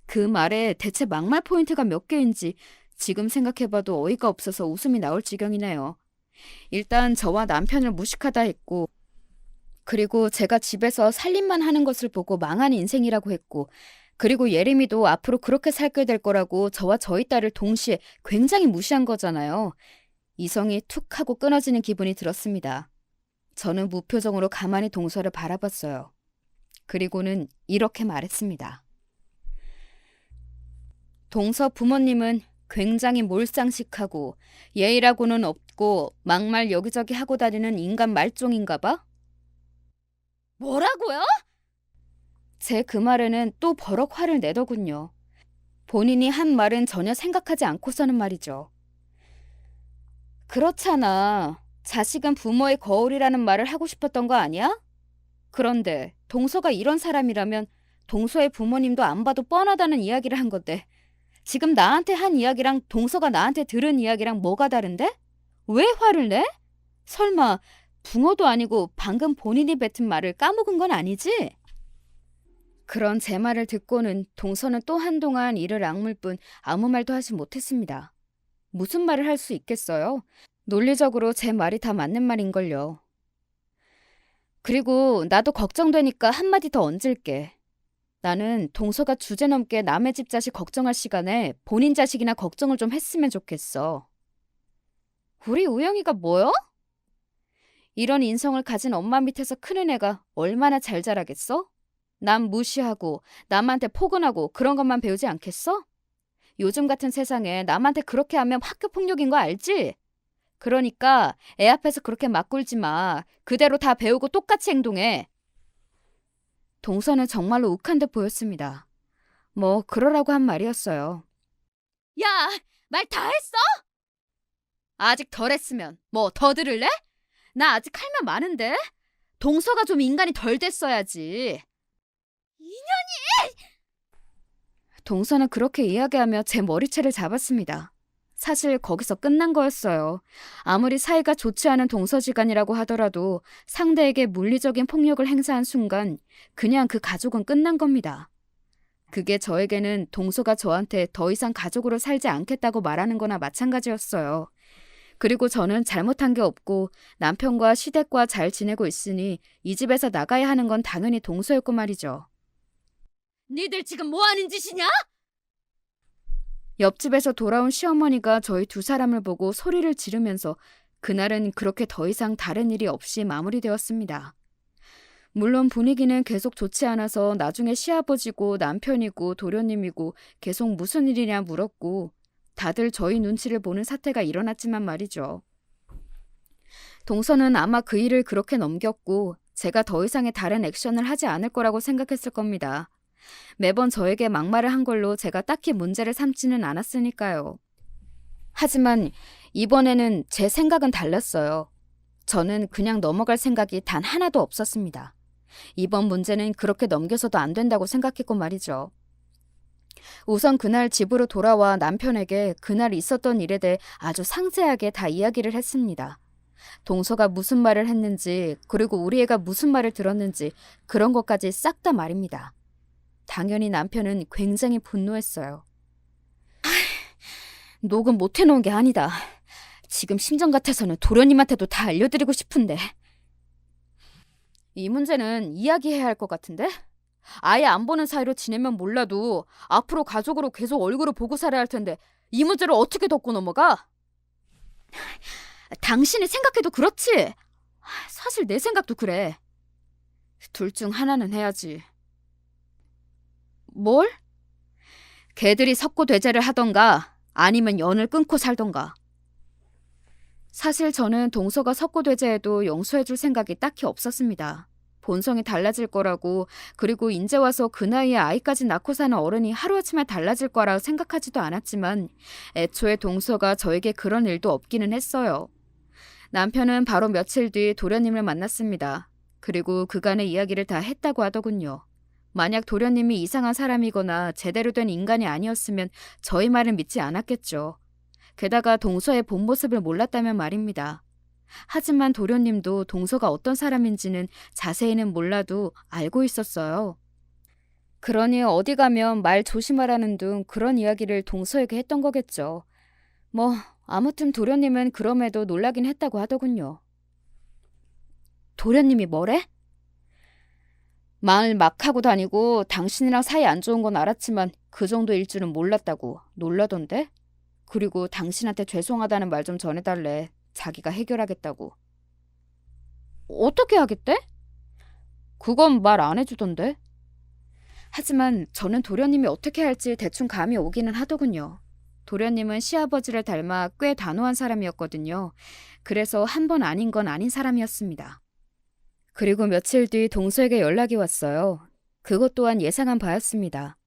Speaker 1: 그 말에 대체 막말 포인트가 몇 개인지 지금 생각해봐도 어이가 없어서 웃음이 나올 지경이네요. 일단 저와 남편을 무식하다 했고, 그리고 제가 집에서 살림만 하는 것을 보고 망한 인생이라고 했고, 그리고 예림이도 앞으로 그렇게 살게 될 거라고 저와 저희 딸을 동시에 굉장히 무시한 거잖아요. 이성이 툭 하고 끊어지는 기분이 들었습니다. 저는 무표정으로 가만히 동서를 바라봤어요. 그리고는 이렇게 말했습니다. 동서 부모님은 굉장히 몰상식하고 예의라고는 없고 막말 여기저기 하고 다니는 인간 말종인가 봐? 뭐라고요? 제 그 말에는 또 버럭 화를 내더군요. 본인이 한 말은 전혀 생각하지 않고서는 말이죠. 그렇잖아. 자식은 부모의 거울이라는 말을 하고 싶었던 거 아니야? 그런데 동서가 이런 사람이라면 동서의 부모님도 안 봐도 뻔하다는 이야기를 한 건데 지금 나한테 한 이야기랑 동서가 나한테 들은 이야기랑 뭐가 다른데? 왜 화를 내? 설마 붕어도 아니고 방금 본인이 뱉은 말을 까먹은 건 아니지? 그런 제 말을 듣고는 동서는 또 한동안 이를 악물 뿐 아무 말도 하지 못했습니다. 무슨 말을 할 수 있겠어요? 논리적으로 제 말이 다 맞는 말인걸요. 그리고 나도 걱정되니까 한마디 더 얹을게. 나는 동서가 주제넘게 남의 집 자식 걱정할 시간에 본인 자식이나 걱정을 좀 했으면 좋겠어. 우리 우영이가 뭐요? 이런 인성을 가진 엄마 밑에서 크는 애가 얼마나 잘 자라겠어? 남 무시하고 남한테 포근하고 그런 것만 배우지 않겠어? 요즘 같은 세상에 남한테 그렇게 하면 학교 폭력인 거 알지? 그러니까 애 앞에서 그렇게 막 굴지 마. 그대로 다 배우고 똑같이 행동해. 동서는 정말로 욱한 듯 보였습니다. 뭐 그러라고 한 말이었어요. 야, 말 다 했어? 아직 덜 했으면 뭐 더 들을래? 나 아직 할 말 많은데? 동서가 좀 인간이 덜 됐어야지. 동서는 그렇게 이야기하며 제 머리채를 잡았습니다. 사실 거기서 끝난 거였어요. 아무리 사이가 좋지 않은 동서지간이라고 하더라도 상대에게 물리적인 폭력을 행사한 순간 그냥 그 가족은 끝난 겁니다. 그게 저에게는 동서가 저한테 더 이상 가족으로 살지 않겠다고 말하는 거나 마찬가지였어요. 그리고 저는 잘못한 게 없고 남편과 시댁과 잘 지내고 있으니 이 집에서 나가야 하는 건 당연히 동서였고 말이죠. 니들 지금 뭐 하는 짓이냐? 옆집에서 돌아온 시어머니가 저희 두 사람을 보고 소리를 지르면서 그날은 그렇게 더 이상 다른 일이 없이 마무리되었습니다. 물론 분위기는 계속 좋지 않아서 나중에 시아버지고 남편이고 도련님이고 계속 무슨 일이냐 물었고 다들 저희 눈치를 보는 사태가 일어났지만 말이죠. 동서는 아마 그 일을 그렇게 넘겼고 제가 더 이상의 다른 액션을 하지 않을 거라고 생각했을 겁니다. 매번 저에게 막말을 한 걸로 제가 딱히 문제를 삼지는 않았으니까요. 하지만 이번에는 제 생각은 달랐어요. 저는 그냥 넘어갈 생각이 단 하나도 없었습니다. 이번 문제는 그렇게 넘겨서도 안 된다고 생각했고 말이죠. 우선 그날 집으로 돌아와 남편에게 그날 있었던 일에 대해 아주 상세하게 다 이야기를 했습니다. 동서가 무슨 말을 했는지 그리고 우리 애가 무슨 말을 들었는지 그런 것까지 싹 다 말입니다. 당연히 남편은 굉장히 분노했어요. 녹음 못 해놓은 게 아니다. 지금 심정 같아서는 도련님한테도 다 알려드리고 싶은데. 이 문제는 이야기해야 할 것 같은데? 아예 안 보는 사이로 지내면 몰라도 앞으로 가족으로 계속 얼굴을 보고 살아야 할 텐데 이 문제를 어떻게 덮고 넘어가? 당신이 생각해도 그렇지. 사실 내 생각도 그래. 둘 중 하나는 해야지. 뭘? 걔들이 석고대죄를 하던가 아니면 연을 끊고 살던가. 사실 저는 동서가 석고대죄해도 용서해줄 생각이 딱히 없었습니다. 본성이 달라질 거라고 그리고 이제 와서 그 나이에 아이까지 낳고 사는 어른이 하루아침에 달라질 거라 생각하지도 않았지만 애초에 동서가 저에게 그런 일도 없기는 했어요. 남편은 바로 며칠 뒤 도련님을 만났습니다. 그리고 그간의 이야기를 다 했다고 하더군요. 만약 도련님이 이상한 사람이거나 제대로 된 인간이 아니었으면 저희 말을 믿지 않았겠죠. 게다가 동서의 본 모습을 몰랐다면 말입니다. 하지만 도련님도 동서가 어떤 사람인지는 자세히는 몰라도 알고 있었어요. 그러니 어디 가면 말 조심하라는 등 그런 이야기를 동서에게 했던 거겠죠. 뭐 아무튼 도련님은 그럼에도 놀라긴 했다고 하더군요. 도련님이 뭐래? 말 막 하고 다니고 당신이랑 사이 안 좋은 건 알았지만 그 정도일 줄은 몰랐다고 놀라던데? 그리고 당신한테 죄송하다는 말 좀 전해달래. 자기가 해결하겠다고. 어떻게 하겠대? 그건 말 안 해주던데. 하지만 저는 도련님이 어떻게 할지 대충 감이 오기는 하더군요. 도련님은 시아버지를 닮아 꽤 단호한 사람이었거든요. 그래서 한 번 아닌 건 아닌 사람이었습니다. 그리고 며칠 뒤 동서에게 연락이 왔어요. 그것 또한 예상한 바였습니다.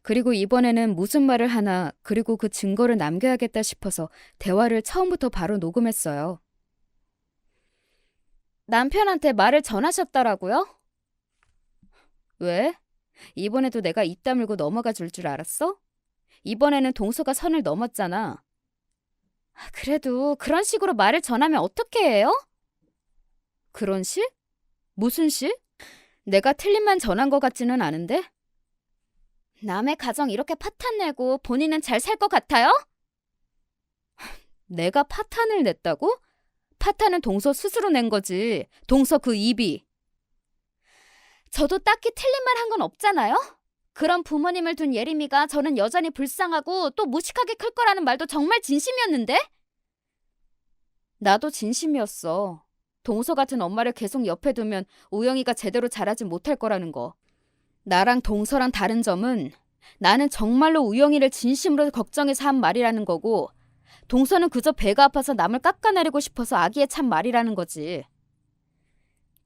Speaker 1: 그리고 이번에는 무슨 말을 하나, 그리고 그 증거를 남겨야겠다 싶어서 대화를 처음부터 바로 녹음했어요. 남편한테 말을 전하셨더라고요? 왜? 이번에도 내가 입 다물고 넘어가 줄 줄 알았어? 이번에는 동서가 선을 넘었잖아. 그래도 그런 식으로 말을 전하면 어떻게 해요? 그런 식? 무슨 식? 내가 틀린 말 전한 것 같지는 않은데? 남의 가정 이렇게 파탄 내고 본인은 잘 살 것 같아요? 내가 파탄을 냈다고? 파탄은 동서 스스로 낸 거지. 동서 그 입이. 저도 딱히 틀린 말 한 건 없잖아요? 그런 부모님을 둔 예림이가 저는 여전히 불쌍하고 또 무식하게 클 거라는 말도 정말 진심이었는데? 나도 진심이었어. 동서 같은 엄마를 계속 옆에 두면 우영이가 제대로 자라지 못할 거라는 거. 나랑 동서랑 다른 점은 나는 정말로 우영이를 진심으로 걱정해서 한 말이라는 거고, 동서는 그저 배가 아파서 남을 깎아내리고 싶어서 아기에 찬 말이라는 거지.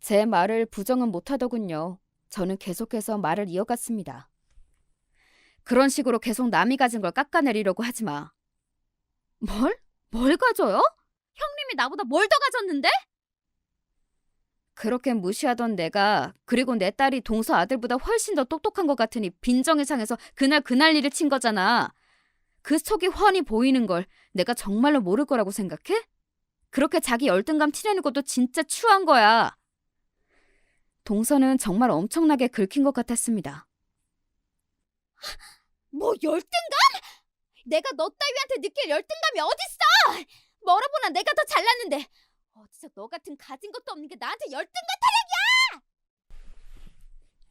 Speaker 1: 제 말을 부정은 못하더군요. 저는 계속해서 말을 이어갔습니다. 그런 식으로 계속 남이 가진 걸 깎아내리려고 하지 마. 뭘? 뭘 가져요? 형님이 나보다 뭘 더 가졌는데? 그렇게 무시하던 내가, 그리고 내 딸이 동서 아들보다 훨씬 더 똑똑한 것 같으니 빈정이 상해서 그날 일을 친 거잖아. 그 속이 훤히 보이는 걸 내가 정말로 모를 거라고 생각해? 그렇게 자기 열등감 티내는 것도 진짜 추한 거야. 동서는 정말 엄청나게 긁힌 것 같았습니다. 뭐 열등감? 내가 너 따위한테 느낄 열등감이 어딨어? 멀어보나 내가 더 잘났는데 어디서 너 같은 가진 것도 없는 게 나한테 열등감 타령이야!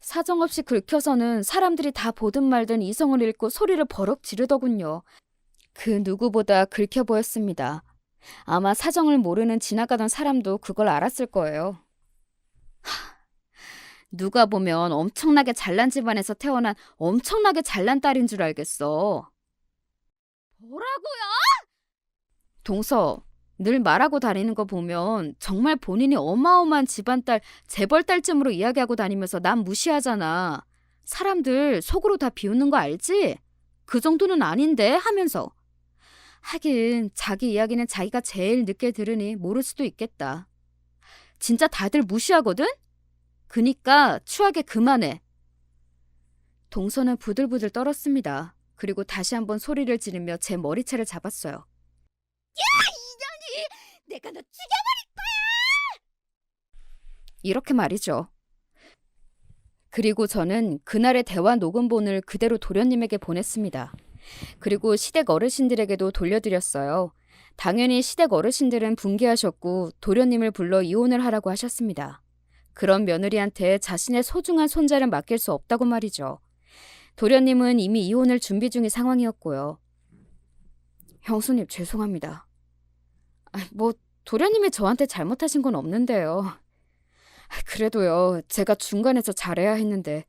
Speaker 1: 사정없이 긁혀서는 사람들이 다 보든 말든 이성을 잃고 소리를 버럭 지르더군요. 그 누구보다 긁혀 보였습니다. 아마 사정을 모르는 지나가던 사람도 그걸 알았을 거예요. 누가 보면 엄청나게 잘난 집안에서 태어난 엄청나게 잘난 딸인 줄 알겠어. 뭐라고요? 동서, 늘 말하고 다니는 거 보면 정말 본인이 어마어마한 집안딸, 재벌딸쯤으로 이야기하고 다니면서 남 무시하잖아. 사람들 속으로 다 비웃는 거 알지? 그 정도는 아닌데 하면서. 하긴 자기 이야기는 자기가 제일 늦게 들으니 모를 수도 있겠다. 진짜 다들 무시하거든? 그니까 추하게 그만해. 동서는 부들부들 떨었습니다. 그리고 다시 한번 소리를 지르며 제 머리채를 잡았어요. 야! 이년이! 내가 너 죽여버릴 거야! 이렇게 말이죠. 그리고 저는 그날의 대화 녹음본을 그대로 도련님에게 보냈습니다. 그리고 시댁 어르신들에게도 돌려드렸어요. 당연히 시댁 어르신들은 분개하셨고 도련님을 불러 이혼을 하라고 하셨습니다. 그런 며느리한테 자신의 소중한 손자를 맡길 수 없다고 말이죠. 도련님은 이미 이혼을 준비 중인 상황이었고요. 형수님 죄송합니다. 도련님이 저한테 잘못하신 건 없는데요. 그래도요, 제가 중간에서 잘해야 했는데.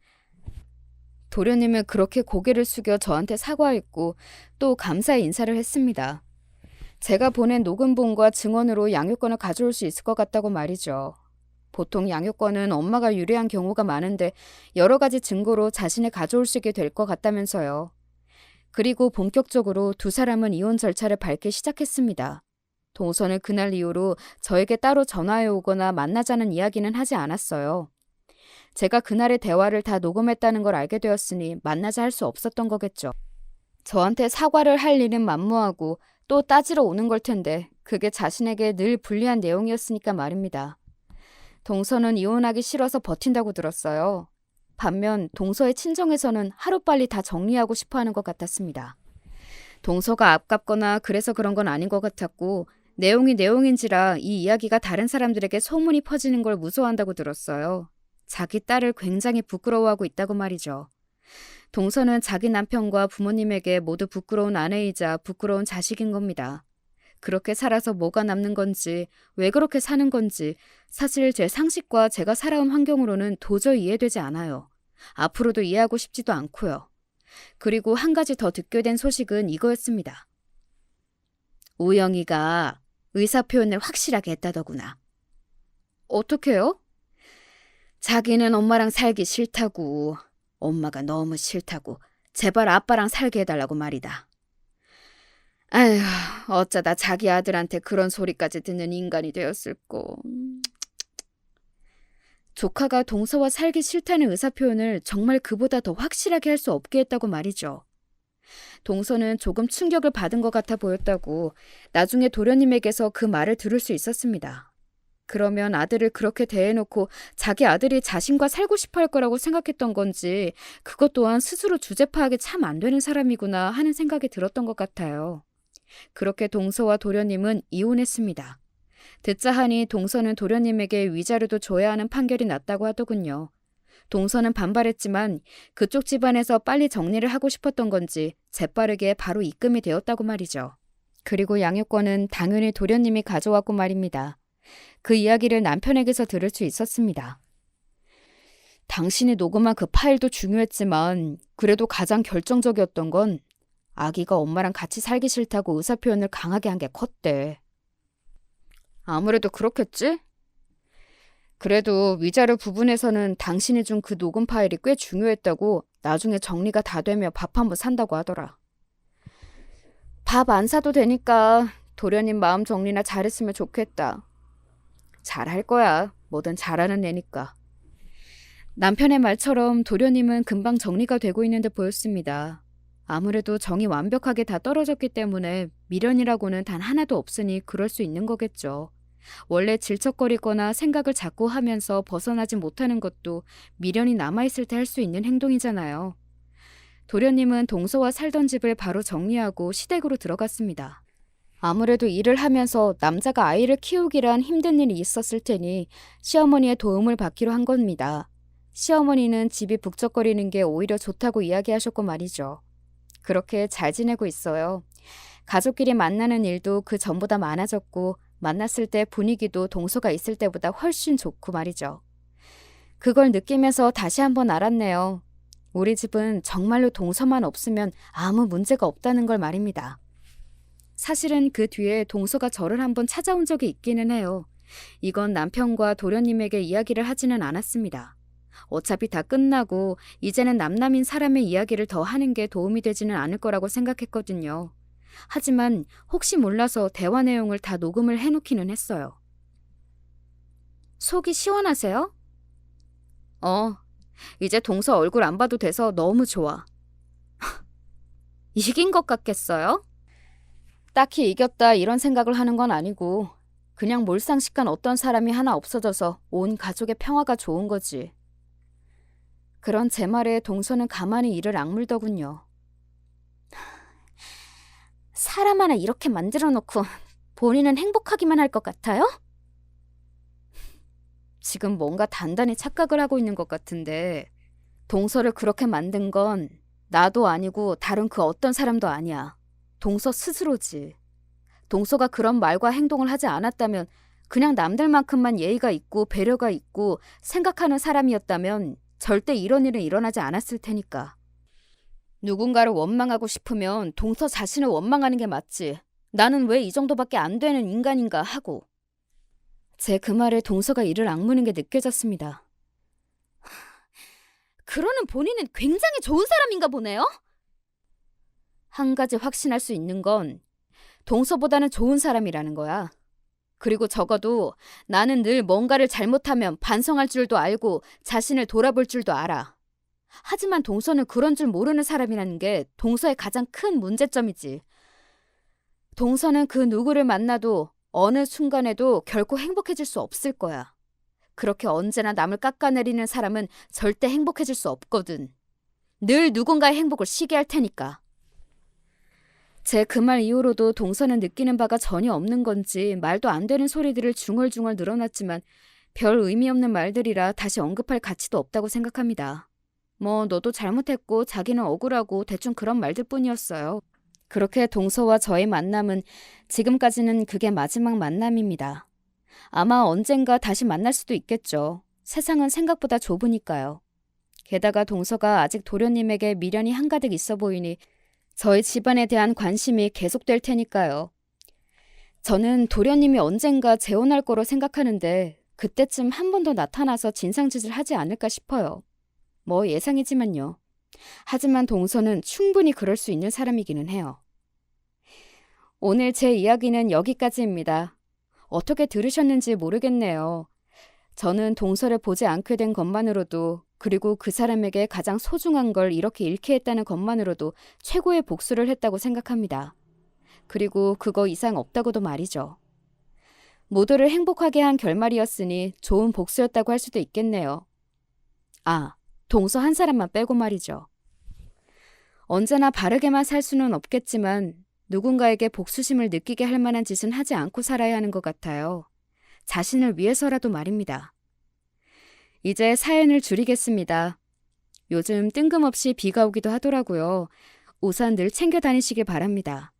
Speaker 1: 도련님은 그렇게 고개를 숙여 저한테 사과했고 또 감사의 인사를 했습니다. 제가 보낸 녹음본과 증언으로 양육권을 가져올 수 있을 것 같다고 말이죠. 보통 양육권은 엄마가 유리한 경우가 많은데 여러 가지 증거로 자신이 가져올 수 있게 될 것 같다면서요. 그리고 본격적으로 두 사람은 이혼 절차를 밟기 시작했습니다. 동서는 그날 이후로 저에게 따로 전화해 오거나 만나자는 이야기는 하지 않았어요. 제가 그날의 대화를 다 녹음했다는 걸 알게 되었으니 만나자 할 수 없었던 거겠죠. 저한테 사과를 할 일은 만무하고 또 따지러 오는 걸 텐데 그게 자신에게 늘 불리한 내용이었으니까 말입니다. 동서는 이혼하기 싫어서 버틴다고 들었어요. 반면 동서의 친정에서는 하루빨리 다 정리하고 싶어하는 것 같았습니다. 동서가 아깝거나 그래서 그런 건 아닌 것 같았고 내용이 내용인지라 이 이야기가 다른 사람들에게 소문이 퍼지는 걸 무서워한다고 들었어요. 자기 딸을 굉장히 부끄러워하고 있다고 말이죠. 동서는 자기 남편과 부모님에게 모두 부끄러운 아내이자 부끄러운 자식인 겁니다. 그렇게 살아서 뭐가 남는 건지, 왜 그렇게 사는 건지 사실 제 상식과 제가 살아온 환경으로는 도저히 이해되지 않아요. 앞으로도 이해하고 싶지도 않고요. 그리고 한 가지 더 듣게 된 소식은 이거였습니다. 우영이가 의사표현을 확실하게 했다더구나. 어떻게요? 자기는 엄마랑 살기 싫다고, 엄마가 너무 싫다고, 제발 아빠랑 살게 해달라고 말이다. 아휴, 어쩌다 자기 아들한테 그런 소리까지 듣는 인간이 되었을꼬. 조카가 동서와 살기 싫다는 의사표현을 정말 그보다 더 확실하게 할 수 없게 했다고 말이죠. 동서는 조금 충격을 받은 것 같아 보였다고 나중에 도련님에게서 그 말을 들을 수 있었습니다. 그러면 아들을 그렇게 대해놓고 자기 아들이 자신과 살고 싶어 할 거라고 생각했던 건지 그것 또한 스스로 주제 파악이 참 안 되는 사람이구나 하는 생각이 들었던 것 같아요. 그렇게 동서와 도련님은 이혼했습니다. 듣자 하니 동서는 도련님에게 위자료도 줘야 하는 판결이 났다고 하더군요. 동서는 반발했지만 그쪽 집안에서 빨리 정리를 하고 싶었던 건지 재빠르게 바로 입금이 되었다고 말이죠. 그리고 양육권은 당연히 도련님이 가져왔고 말입니다. 그 이야기를 남편에게서 들을 수 있었습니다. 당신이 녹음한 그 파일도 중요했지만 그래도 가장 결정적이었던 건 아기가 엄마랑 같이 살기 싫다고 의사표현을 강하게 한 게 컸대. 아무래도 그렇겠지? 그래도 위자료 부분에서는 당신이 준 그 녹음 파일이 꽤 중요했다고 나중에 정리가 다 되며 밥 한번 산다고 하더라. 밥 안 사도 되니까 도련님 마음 정리나 잘했으면 좋겠다. 잘할 거야. 뭐든 잘하는 애니까. 남편의 말처럼 도련님은 금방 정리가 되고 있는 듯 보였습니다. 아무래도 정이 완벽하게 다 떨어졌기 때문에 미련이라고는 단 하나도 없으니 그럴 수 있는 거겠죠. 원래 질척거리거나 생각을 자꾸 하면서 벗어나지 못하는 것도 미련이 남아있을 때 할 수 있는 행동이잖아요. 도련님은 동서와 살던 집을 바로 정리하고 시댁으로 들어갔습니다. 아무래도 일을 하면서 남자가 아이를 키우기란 힘든 일이 있었을 테니 시어머니의 도움을 받기로 한 겁니다. 시어머니는 집이 북적거리는 게 오히려 좋다고 이야기하셨고 말이죠. 그렇게 잘 지내고 있어요. 가족끼리 만나는 일도 그 전보다 많아졌고 만났을 때 분위기도 동서가 있을 때보다 훨씬 좋고 말이죠. 그걸 느끼면서 다시 한번 알았네요. 우리 집은 정말로 동서만 없으면 아무 문제가 없다는 걸 말입니다. 사실은 그 뒤에 동서가 저를 한번 찾아온 적이 있기는 해요. 이건 남편과 도련님에게 이야기를 하지는 않았습니다. 어차피 다 끝나고 이제는 남남인 사람의 이야기를 더 하는 게 도움이 되지는 않을 거라고 생각했거든요. 하지만 혹시 몰라서 대화 내용을 다 녹음을 해놓기는 했어요. 속이 시원하세요? 이제 동서 얼굴 안 봐도 돼서 너무 좋아. 이긴 것 같겠어요? 딱히 이겼다 이런 생각을 하는 건 아니고 그냥 몰상식한 어떤 사람이 하나 없어져서 온 가족의 평화가 좋은 거지. 그런 제 말에 동서는 가만히 이를 악물더군요. 사람 하나 이렇게 만들어 놓고 본인은 행복하기만 할 것 같아요? 지금 뭔가 단단히 착각을 하고 있는 것 같은데 동서를 그렇게 만든 건 나도 아니고 다른 그 어떤 사람도 아니야. 동서 스스로지. 동서가 그런 말과 행동을 하지 않았다면 그냥 남들만큼만 예의가 있고 배려가 있고 생각하는 사람이었다면 절대 이런 일은 일어나지 않았을 테니까. 누군가를 원망하고 싶으면 동서 자신을 원망하는 게 맞지. 나는 왜 이 정도밖에 안 되는 인간인가 하고. 제 그 말에 동서가 이를 악무는 게 느껴졌습니다. 그러는 본인은 굉장히 좋은 사람인가 보네요? 한 가지 확신할 수 있는 건 동서보다는 좋은 사람이라는 거야. 그리고 적어도 나는 늘 뭔가를 잘못하면 반성할 줄도 알고 자신을 돌아볼 줄도 알아. 하지만 동서는 그런 줄 모르는 사람이라는 게 동서의 가장 큰 문제점이지. 동서는 그 누구를 만나도 어느 순간에도 결코 행복해질 수 없을 거야. 그렇게 언제나 남을 깎아내리는 사람은 절대 행복해질 수 없거든. 늘 누군가의 행복을 시기할 테니까. 제 그 말 이후로도 동서는 느끼는 바가 전혀 없는 건지 말도 안 되는 소리들을 중얼중얼 늘어놨지만 별 의미 없는 말들이라 다시 언급할 가치도 없다고 생각합니다. 뭐 너도 잘못했고 자기는 억울하고 대충 그런 말들 뿐이었어요. 그렇게 동서와 저의 만남은 지금까지는 그게 마지막 만남입니다. 아마 언젠가 다시 만날 수도 있겠죠. 세상은 생각보다 좁으니까요. 게다가 동서가 아직 도련님에게 미련이 한가득 있어 보이니 저희 집안에 대한 관심이 계속될 테니까요. 저는 도련님이 언젠가 재혼할 거로 생각하는데 그때쯤 한 번 더 나타나서 진상짓을 하지 않을까 싶어요. 뭐 예상이지만요. 하지만 동서는 충분히 그럴 수 있는 사람이기는 해요. 오늘 제 이야기는 여기까지입니다. 어떻게 들으셨는지 모르겠네요. 저는 동서를 보지 않게 된 것만으로도, 그리고 그 사람에게 가장 소중한 걸 이렇게 잃게 했다는 것만으로도 최고의 복수를 했다고 생각합니다. 그리고 그거 이상 없다고도 말이죠. 모두를 행복하게 한 결말이었으니 좋은 복수였다고 할 수도 있겠네요. 아, 동서 한 사람만 빼고 말이죠. 언제나 바르게만 살 수는 없겠지만 누군가에게 복수심을 느끼게 할 만한 짓은 하지 않고 살아야 하는 것 같아요. 자신을 위해서라도 말입니다. 이제 사연을 줄이겠습니다. 요즘 뜬금없이 비가 오기도 하더라고요. 우산 늘 챙겨 다니시길 바랍니다.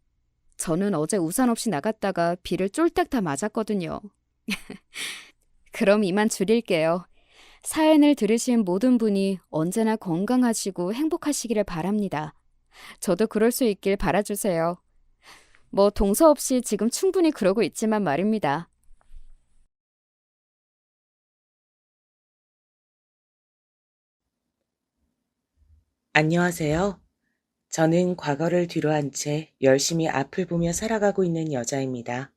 Speaker 1: 저는 어제 우산 없이 나갔다가 비를 쫄딱 다 맞았거든요. 그럼 이만 줄일게요. 사연을 들으신 모든 분이 언제나 건강하시고 행복하시기를 바랍니다. 저도 그럴 수 있길 바라주세요. 뭐 동서 없이 지금 충분히 그러고 있지만 말입니다.
Speaker 2: 안녕하세요. 저는 과거를 뒤로한 채 열심히 앞을 보며 살아가고 있는 여자입니다.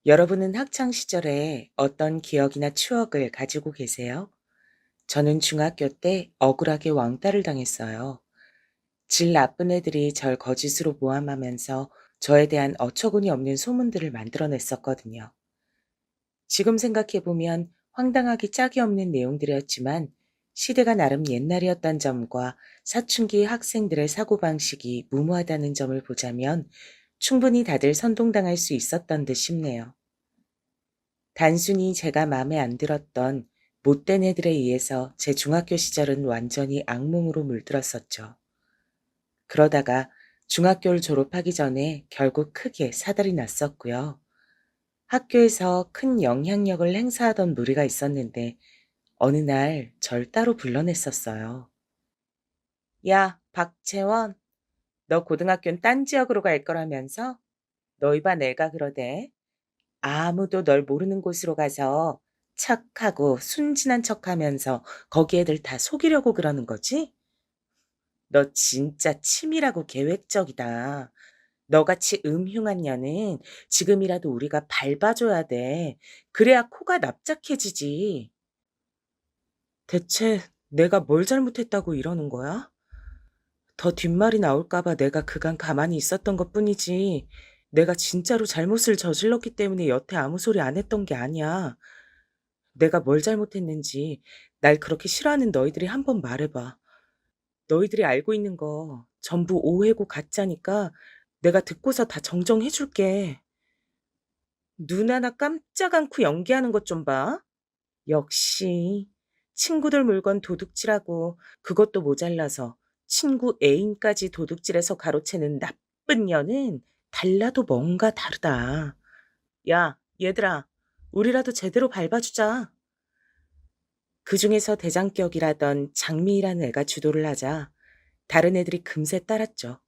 Speaker 2: 여러분은 학창 시절에 어떤 기억이나 추억을 가지고 계세요? 저는 중학교 때 억울하게 왕따를 당했어요. 질 나쁜 애들이 절 거짓으로 모함하면서 저에 대한 어처구니 없는 소문들을 만들어냈었거든요. 지금 생각해보면 황당하기 짝이 없는 내용들이었지만 시대가 나름 옛날이었던 점과 사춘기 학생들의 사고방식이 무모하다는 점을 보자면 충분히 다들 선동당할 수 있었던 듯 싶네요. 단순히 제가 마음에 안 들었던 못된 애들에 의해서 제 중학교 시절은 완전히 악몽으로 물들었었죠. 그러다가 중학교를 졸업하기 전에 결국 크게 사달이 났었고요. 학교에서 큰 영향력을 행사하던 무리가 있었는데 어느 날 절 따로 불러냈었어요. 야, 박채원, 너 고등학교는 딴 지역으로 갈 거라면서? 너희 반 애가 그러대. 아무도 널 모르는 곳으로 가서 착하고 순진한 척하면서 거기 애들 다 속이려고 그러는 거지? 너 진짜 치밀하고 계획적이다. 너같이 음흉한 년은 지금이라도 우리가 밟아줘야 돼. 그래야 코가 납작해지지. 대체 내가 뭘 잘못했다고 이러는 거야? 더 뒷말이 나올까 봐 내가 그간 가만히 있었던 것뿐이지. 내가 진짜로 잘못을 저질렀기 때문에 여태 아무 소리 안 했던 게 아니야. 내가 뭘 잘못했는지 날 그렇게 싫어하는 너희들이 한번 말해봐. 너희들이 알고 있는 거 전부 오해고 가짜니까 내가 듣고서 다 정정해줄게. 눈 하나 깜짝 않고 연기하는 것 좀 봐. 역시 친구들 물건 도둑질하고 그것도 모자라서 친구 애인까지 도둑질해서 가로채는 나쁜 년은 달라도 뭔가 다르다. 야, 얘들아, 우리라도 제대로 밟아주자. 그중에서 대장격이라던 장미라는 애가 주도를 하자 다른 애들이 금세 따랐죠.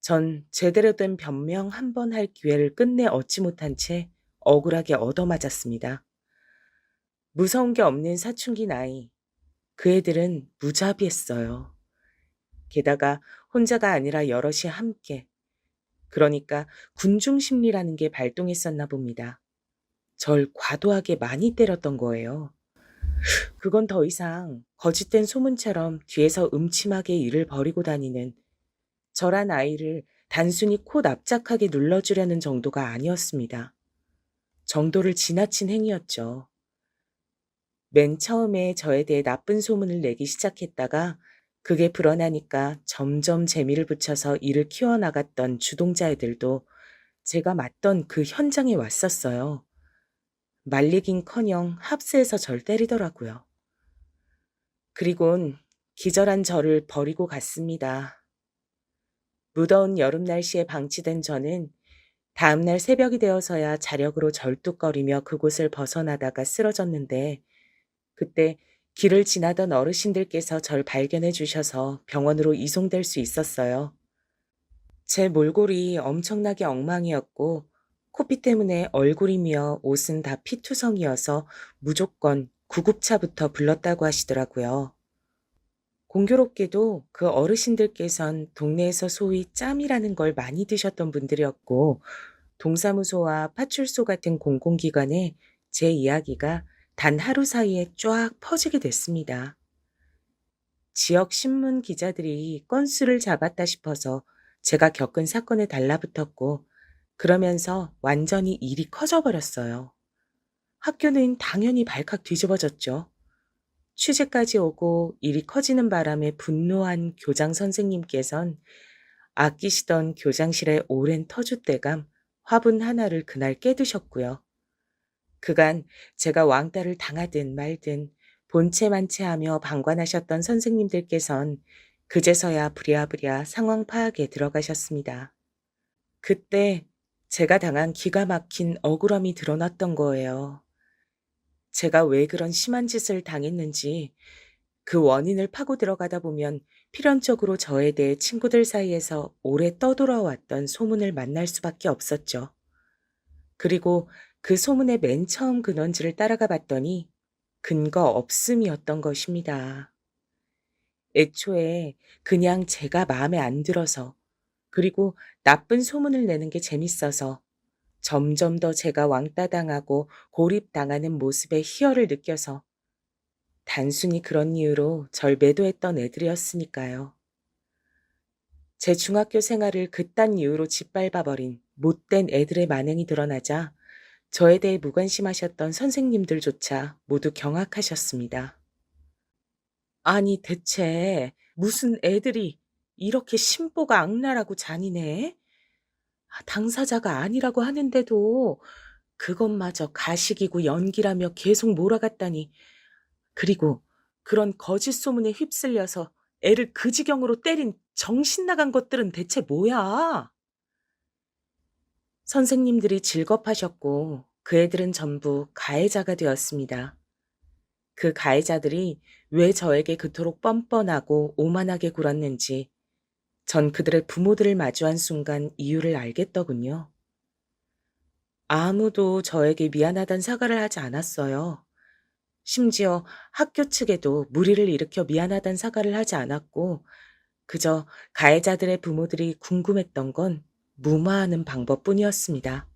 Speaker 2: 전 제대로 된 변명 한 번 할 기회를 끝내 얻지 못한 채 억울하게 얻어맞았습니다. 무서운 게 없는 사춘기 나이. 그 애들은 무자비했어요. 게다가 혼자가 아니라 여럿이 함께. 그러니까 군중심리라는 게 발동했었나 봅니다. 절 과도하게 많이 때렸던 거예요. 그건 더 이상 거짓된 소문처럼 뒤에서 음침하게 일을 벌이고 다니는 저란 아이를 단순히 코 납작하게 눌러주려는 정도가 아니었습니다. 정도를 지나친 행위였죠. 맨 처음에 저에 대해 나쁜 소문을 내기 시작했다가 그게 불어나니까 점점 재미를 붙여서 일을 키워나갔던 주동자 애들도 제가 맞던 그 현장에 왔었어요. 말리긴커녕 합세해서 절 때리더라고요. 그리곤 기절한 저를 버리고 갔습니다. 무더운 여름 날씨에 방치된 저는 다음날 새벽이 되어서야 자력으로 절뚝거리며 그곳을 벗어나다가 쓰러졌는데 그때 길을 지나던 어르신들께서 절 발견해 주셔서 병원으로 이송될 수 있었어요. 제 몰골이 엄청나게 엉망이었고 코피 때문에 얼굴이며 옷은 다 피투성이어서 무조건 구급차부터 불렀다고 하시더라고요. 공교롭게도 그 어르신들께선 동네에서 소위 짬이라는 걸 많이 드셨던 분들이었고, 동사무소와 파출소 같은 공공기관에 제 이야기가 단 하루 사이에 쫙 퍼지게 됐습니다. 지역 신문 기자들이 건수를 잡았다 싶어서 제가 겪은 사건에 달라붙었고, 그러면서 완전히 일이 커져버렸어요. 학교는 당연히 발칵 뒤집어졌죠. 취재까지 오고 일이 커지는 바람에 분노한 교장 선생님께선 아끼시던 교장실의 오랜 터줏대감, 화분 하나를 그날 깨드셨고요. 그간 제가 왕따를 당하든 말든 본체만체하며 방관하셨던 선생님들께선 그제서야 부랴부랴 상황 파악에 들어가셨습니다. 그때 제가 당한 기가 막힌 억울함이 드러났던 거예요. 제가 왜 그런 심한 짓을 당했는지 그 원인을 파고 들어가다 보면 필연적으로 저에 대해 친구들 사이에서 오래 떠돌아왔던 소문을 만날 수밖에 없었죠. 그리고 그 소문의 맨 처음 근원지를 따라가 봤더니 근거 없음이었던 것입니다. 애초에 그냥 제가 마음에 안 들어서, 그리고 나쁜 소문을 내는 게 재밌어서 점점 더 제가 왕따당하고 고립당하는 모습에 희열을 느껴서 단순히 그런 이유로 절 매도했던 애들이었으니까요. 제 중학교 생활을 그딴 이유로 짓밟아버린 못된 애들의 만행이 드러나자 저에 대해 무관심하셨던 선생님들조차 모두 경악하셨습니다. 아니 대체 무슨 애들이 이렇게 심보가 악랄하고 잔인해? 당사자가 아니라고 하는데도 그것마저 가식이고 연기라며 계속 몰아갔다니. 그리고 그런 거짓 소문에 휩쓸려서 애를 그 지경으로 때린 정신 나간 것들은 대체 뭐야? 선생님들이 질겁하셨고 그 애들은 전부 가해자가 되었습니다. 그 가해자들이 왜 저에게 그토록 뻔뻔하고 오만하게 굴었는지 전 그들의 부모들을 마주한 순간 이유를 알겠더군요. 아무도 저에게 미안하단 사과를 하지 않았어요. 심지어 학교 측에도 무리를 일으켜 미안하단 사과를 하지 않았고, 그저 가해자들의 부모들이 궁금했던 건 무마하는 방법뿐이었습니다.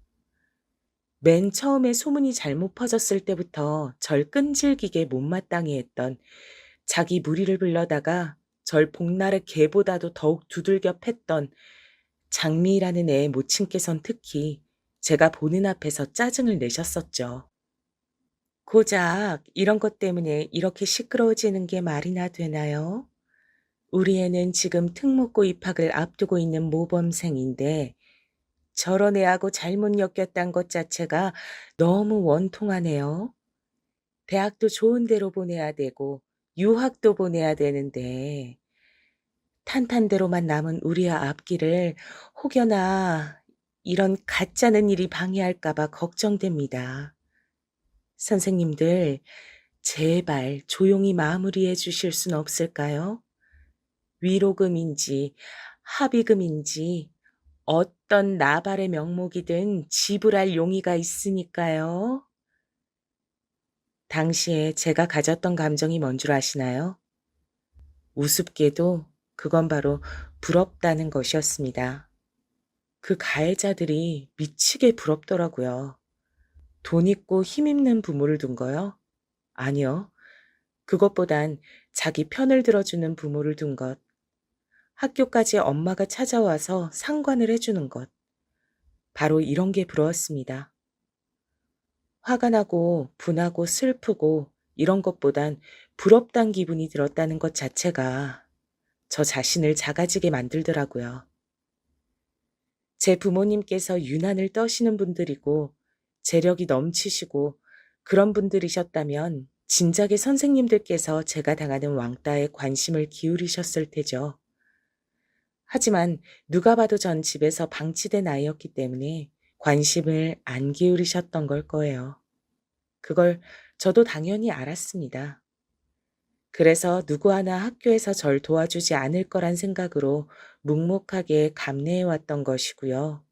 Speaker 2: 맨 처음에 소문이 잘못 퍼졌을 때부터 절 끈질기게 못마땅해 했던, 자기 무리를 불러다가 절 복날의 개보다도 더욱 두들겨 팼던 장미라는 애의 모친께선 특히 제가 보는 앞에서 짜증을 내셨었죠. 고작 이런 것 때문에 이렇게 시끄러워지는 게 말이나 되나요? 우리 애는 지금 특목고 입학을 앞두고 있는 모범생인데 저런 애하고 잘못 엮였단 것 자체가 너무 원통하네요. 대학도 좋은 데로 보내야 되고 유학도 보내야 되는데 탄탄대로만 남은 우리의 앞길을 혹여나 이런 가짜는 일이 방해할까 봐 걱정됩니다. 선생님들, 제발 조용히 마무리해 주실 순 없을까요? 위로금인지 합의금인지 어떤 나발의 명목이든 지불할 용의가 있으니까요. 당시에 제가 가졌던 감정이 뭔 줄 아시나요? 우습게도 그건 바로 부럽다는 것이었습니다. 그 가해자들이 미치게 부럽더라고요. 돈 있고 힘 있는 부모를 둔 거요? 아니요. 그것보단 자기 편을 들어주는 부모를 둔 것. 학교까지 엄마가 찾아와서 상관을 해주는 것. 바로 이런 게 부러웠습니다. 화가 나고 분하고 슬프고 이런 것보단 부럽단 기분이 들었다는 것 자체가 저 자신을 작아지게 만들더라고요. 제 부모님께서 유난을 떠시는 분들이고 재력이 넘치시고 그런 분들이셨다면 진작에 선생님들께서 제가 당하는 왕따에 관심을 기울이셨을 테죠. 하지만 누가 봐도 전 집에서 방치된 아이였기 때문에 관심을 안 기울이셨던 걸 거예요. 그걸 저도 당연히 알았습니다. 그래서 누구 하나 학교에서 절 도와주지 않을 거란 생각으로 묵묵하게 감내해왔던 것이고요.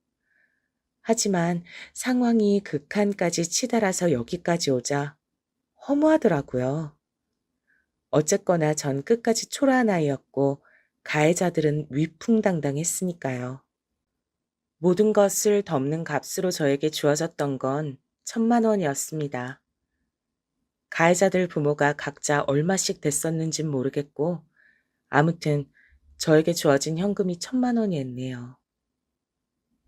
Speaker 2: 하지만 상황이 극한까지 치달아서 여기까지 오자 허무하더라고요. 어쨌거나 전 끝까지 초라한 아이였고 가해자들은 위풍당당했으니까요. 모든 것을 덮는 값으로 저에게 주어졌던 건 1,000만 원이었습니다. 가해자들 부모가 각자 얼마씩 됐었는진 모르겠고 아무튼 저에게 주어진 현금이 1,000만 원이었네요.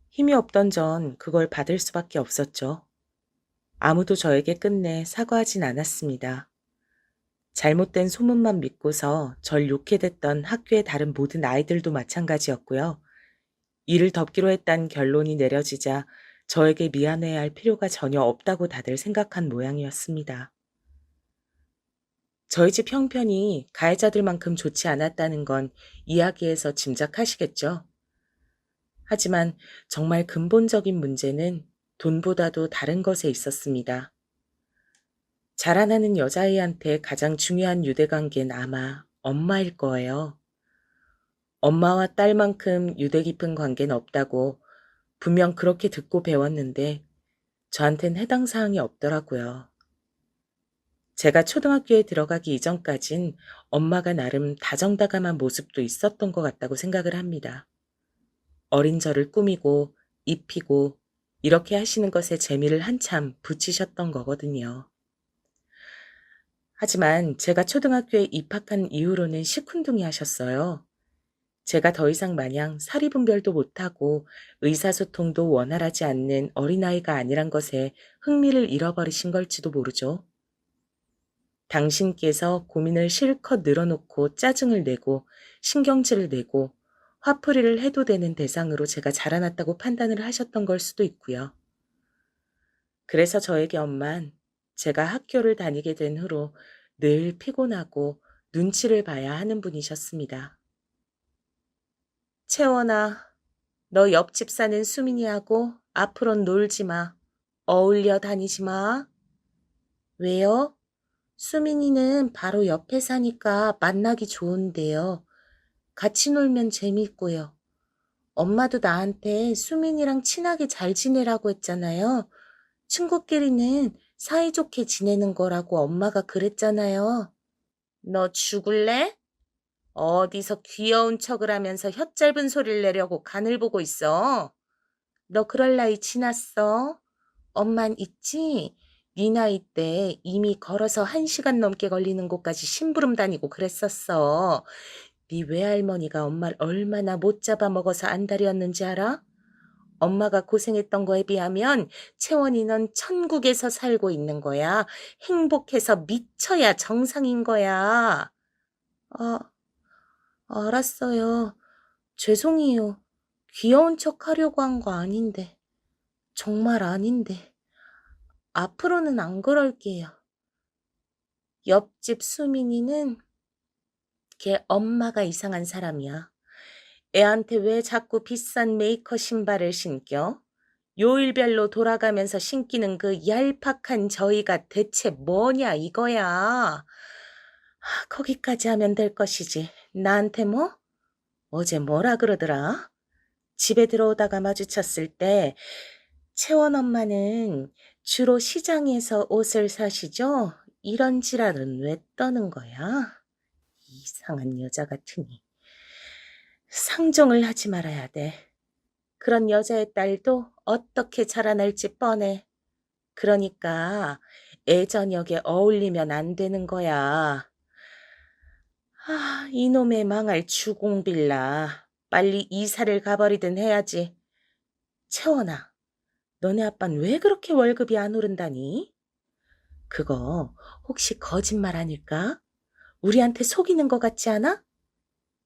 Speaker 2: 힘이 없던 전 그걸 받을 수밖에 없었죠. 아무도 저에게 끝내 사과하진 않았습니다. 잘못된 소문만 믿고서 절 욕해 댔던 학교의 다른 모든 아이들도 마찬가지였고요. 이를 덮기로 했다는 결론이 내려지자 저에게 미안해야 할 필요가 전혀 없다고 다들 생각한 모양이었습니다. 저희 집 형편이 가해자들만큼 좋지 않았다는 건 이야기에서 짐작하시겠죠? 하지만 정말 근본적인 문제는 돈보다도 다른 것에 있었습니다. 자라나는 여자아이한테 가장 중요한 유대관계는 아마 엄마일 거예요. 엄마와 딸만큼 유대 깊은 관계는 없다고 분명 그렇게 듣고 배웠는데 저한텐 해당 사항이 없더라고요. 제가 초등학교에 들어가기 이전까진 엄마가 나름 다정다감한 모습도 있었던 것 같다고 생각을 합니다. 어린 저를 꾸미고 입히고 이렇게 하시는 것에 재미를 한참 붙이셨던 거거든요. 하지만 제가 초등학교에 입학한 이후로는 시큰둥이 하셨어요. 제가 더 이상 마냥 사리분별도 못하고 의사소통도 원활하지 않는 어린아이가 아니란 것에 흥미를 잃어버리신 걸지도 모르죠. 당신께서 고민을 실컷 늘어놓고 짜증을 내고 신경질을 내고 화풀이를 해도 되는 대상으로 제가 자라났다고 판단을 하셨던 걸 수도 있고요. 그래서 저에게 엄만 제가 학교를 다니게 된 후로 늘 피곤하고 눈치를 봐야 하는 분이셨습니다. 채원아, 너 옆집 사는 수민이하고 앞으론 놀지 마. 어울려 다니지 마. 왜요? 수민이는 바로 옆에 사니까 만나기 좋은데요. 같이 놀면 재밌고요. 엄마도 나한테 수민이랑 친하게 잘 지내라고 했잖아요. 친구끼리는 사이좋게 지내는 거라고 엄마가 그랬잖아요. 너 죽을래? 어디서 귀여운 척을 하면서 혀 짧은 소리를 내려고 간을 보고 있어. 너 그럴 나이 지났어. 엄만 있지? 네 나이 때 이미 걸어서 1시간 넘게 걸리는 곳까지 심부름 다니고 그랬었어. 네 외할머니가 엄마를 얼마나 못 잡아먹어서 안달이었는지 알아? 엄마가 고생했던 거에 비하면 채원이 넌 천국에서 살고 있는 거야. 행복해서 미쳐야 정상인 거야. 아, 알았어요. 죄송해요. 귀여운 척 하려고 한 거 아닌데. 정말 아닌데. 앞으로는 안 그럴게요. 옆집 수민이는 걔 엄마가 이상한 사람이야. 애한테 왜 자꾸 비싼 메이커 신발을 신겨? 요일별로 돌아가면서 신기는 그 얄팍한 저희가 대체 뭐냐 이거야. 거기까지 하면 될 것이지. 나한테 뭐? 어제 뭐라 그러더라? 집에 들어오다가 마주쳤을 때 채원 엄마는 주로 시장에서 옷을 사시죠? 이런 지랄은 왜 떠는 거야? 이상한 여자 같으니. 상종을 하지 말아야 돼. 그런 여자의 딸도 어떻게 자라날지 뻔해. 그러니까 애 저녁에 어울리면 안 되는 거야. 이놈의 망할 주공빌라. 빨리 이사를 가버리든 해야지. 채원아, 너네 아빤 왜 그렇게 월급이 안 오른다니? 그거 혹시 거짓말 아닐까? 우리한테 속이는 것 같지 않아?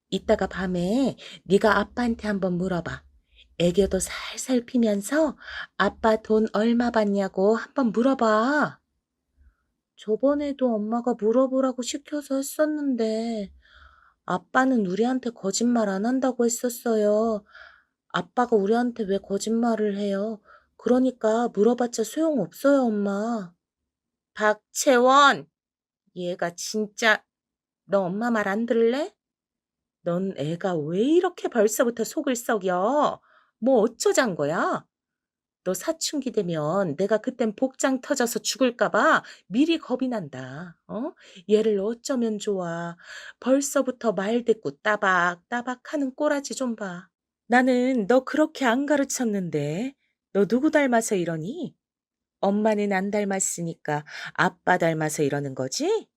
Speaker 2: 이따가 밤에 네가 아빠한테 한번 물어봐. 애교도 살살 피면서 아빠 돈 얼마 받냐고 한번 물어봐. 저번에도 엄마가 물어보라고 시켜서 했었는데 아빠는 우리한테 거짓말 안 한다고 했었어요. 아빠가 우리한테 왜 거짓말을 해요? 그러니까 물어봤자 소용없어요, 엄마. 박채원, 얘가 진짜 너 엄마 말 안 들을래? 넌 애가 왜 이렇게 벌써부터 속을 썩여? 뭐 어쩌잔 거야? 너 사춘기 되면 내가 그땐 복장 터져서 죽을까 봐 미리 겁이 난다. 어? 얘를 어쩌면 좋아. 벌써부터 말대꾸 따박따박 하는 꼬라지 좀 봐. 나는 너 그렇게 안 가르쳤는데. 너 누구 닮아서 이러니? 엄마는 안 닮았으니까 아빠 닮아서 이러는 거지?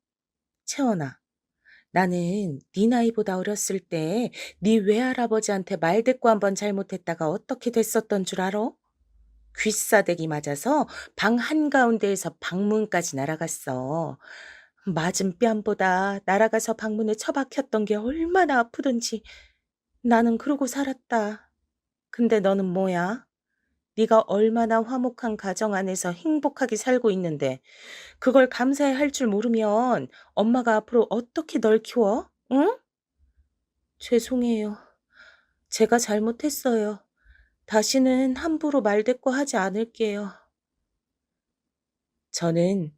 Speaker 2: 채원아, 나는 네 나이보다 어렸을 때 네 외할아버지한테 말대꾸 한번 잘못했다가 어떻게 됐었던 줄 알아? 귀싸대기 맞아서 방 한가운데에서 방문까지 날아갔어. 맞은 뺨보다 날아가서 방문에 처박혔던 게 얼마나 아프던지 나는 그러고 살았다. 근데 너는 뭐야? 네가 얼마나 화목한 가정 안에서 행복하게 살고 있는데 그걸 감사해 할 줄 모르면 엄마가 앞으로 어떻게 널 키워? 응? 죄송해요. 제가 잘못했어요. 다시는 함부로 말대꾸하지 않을게요. 저는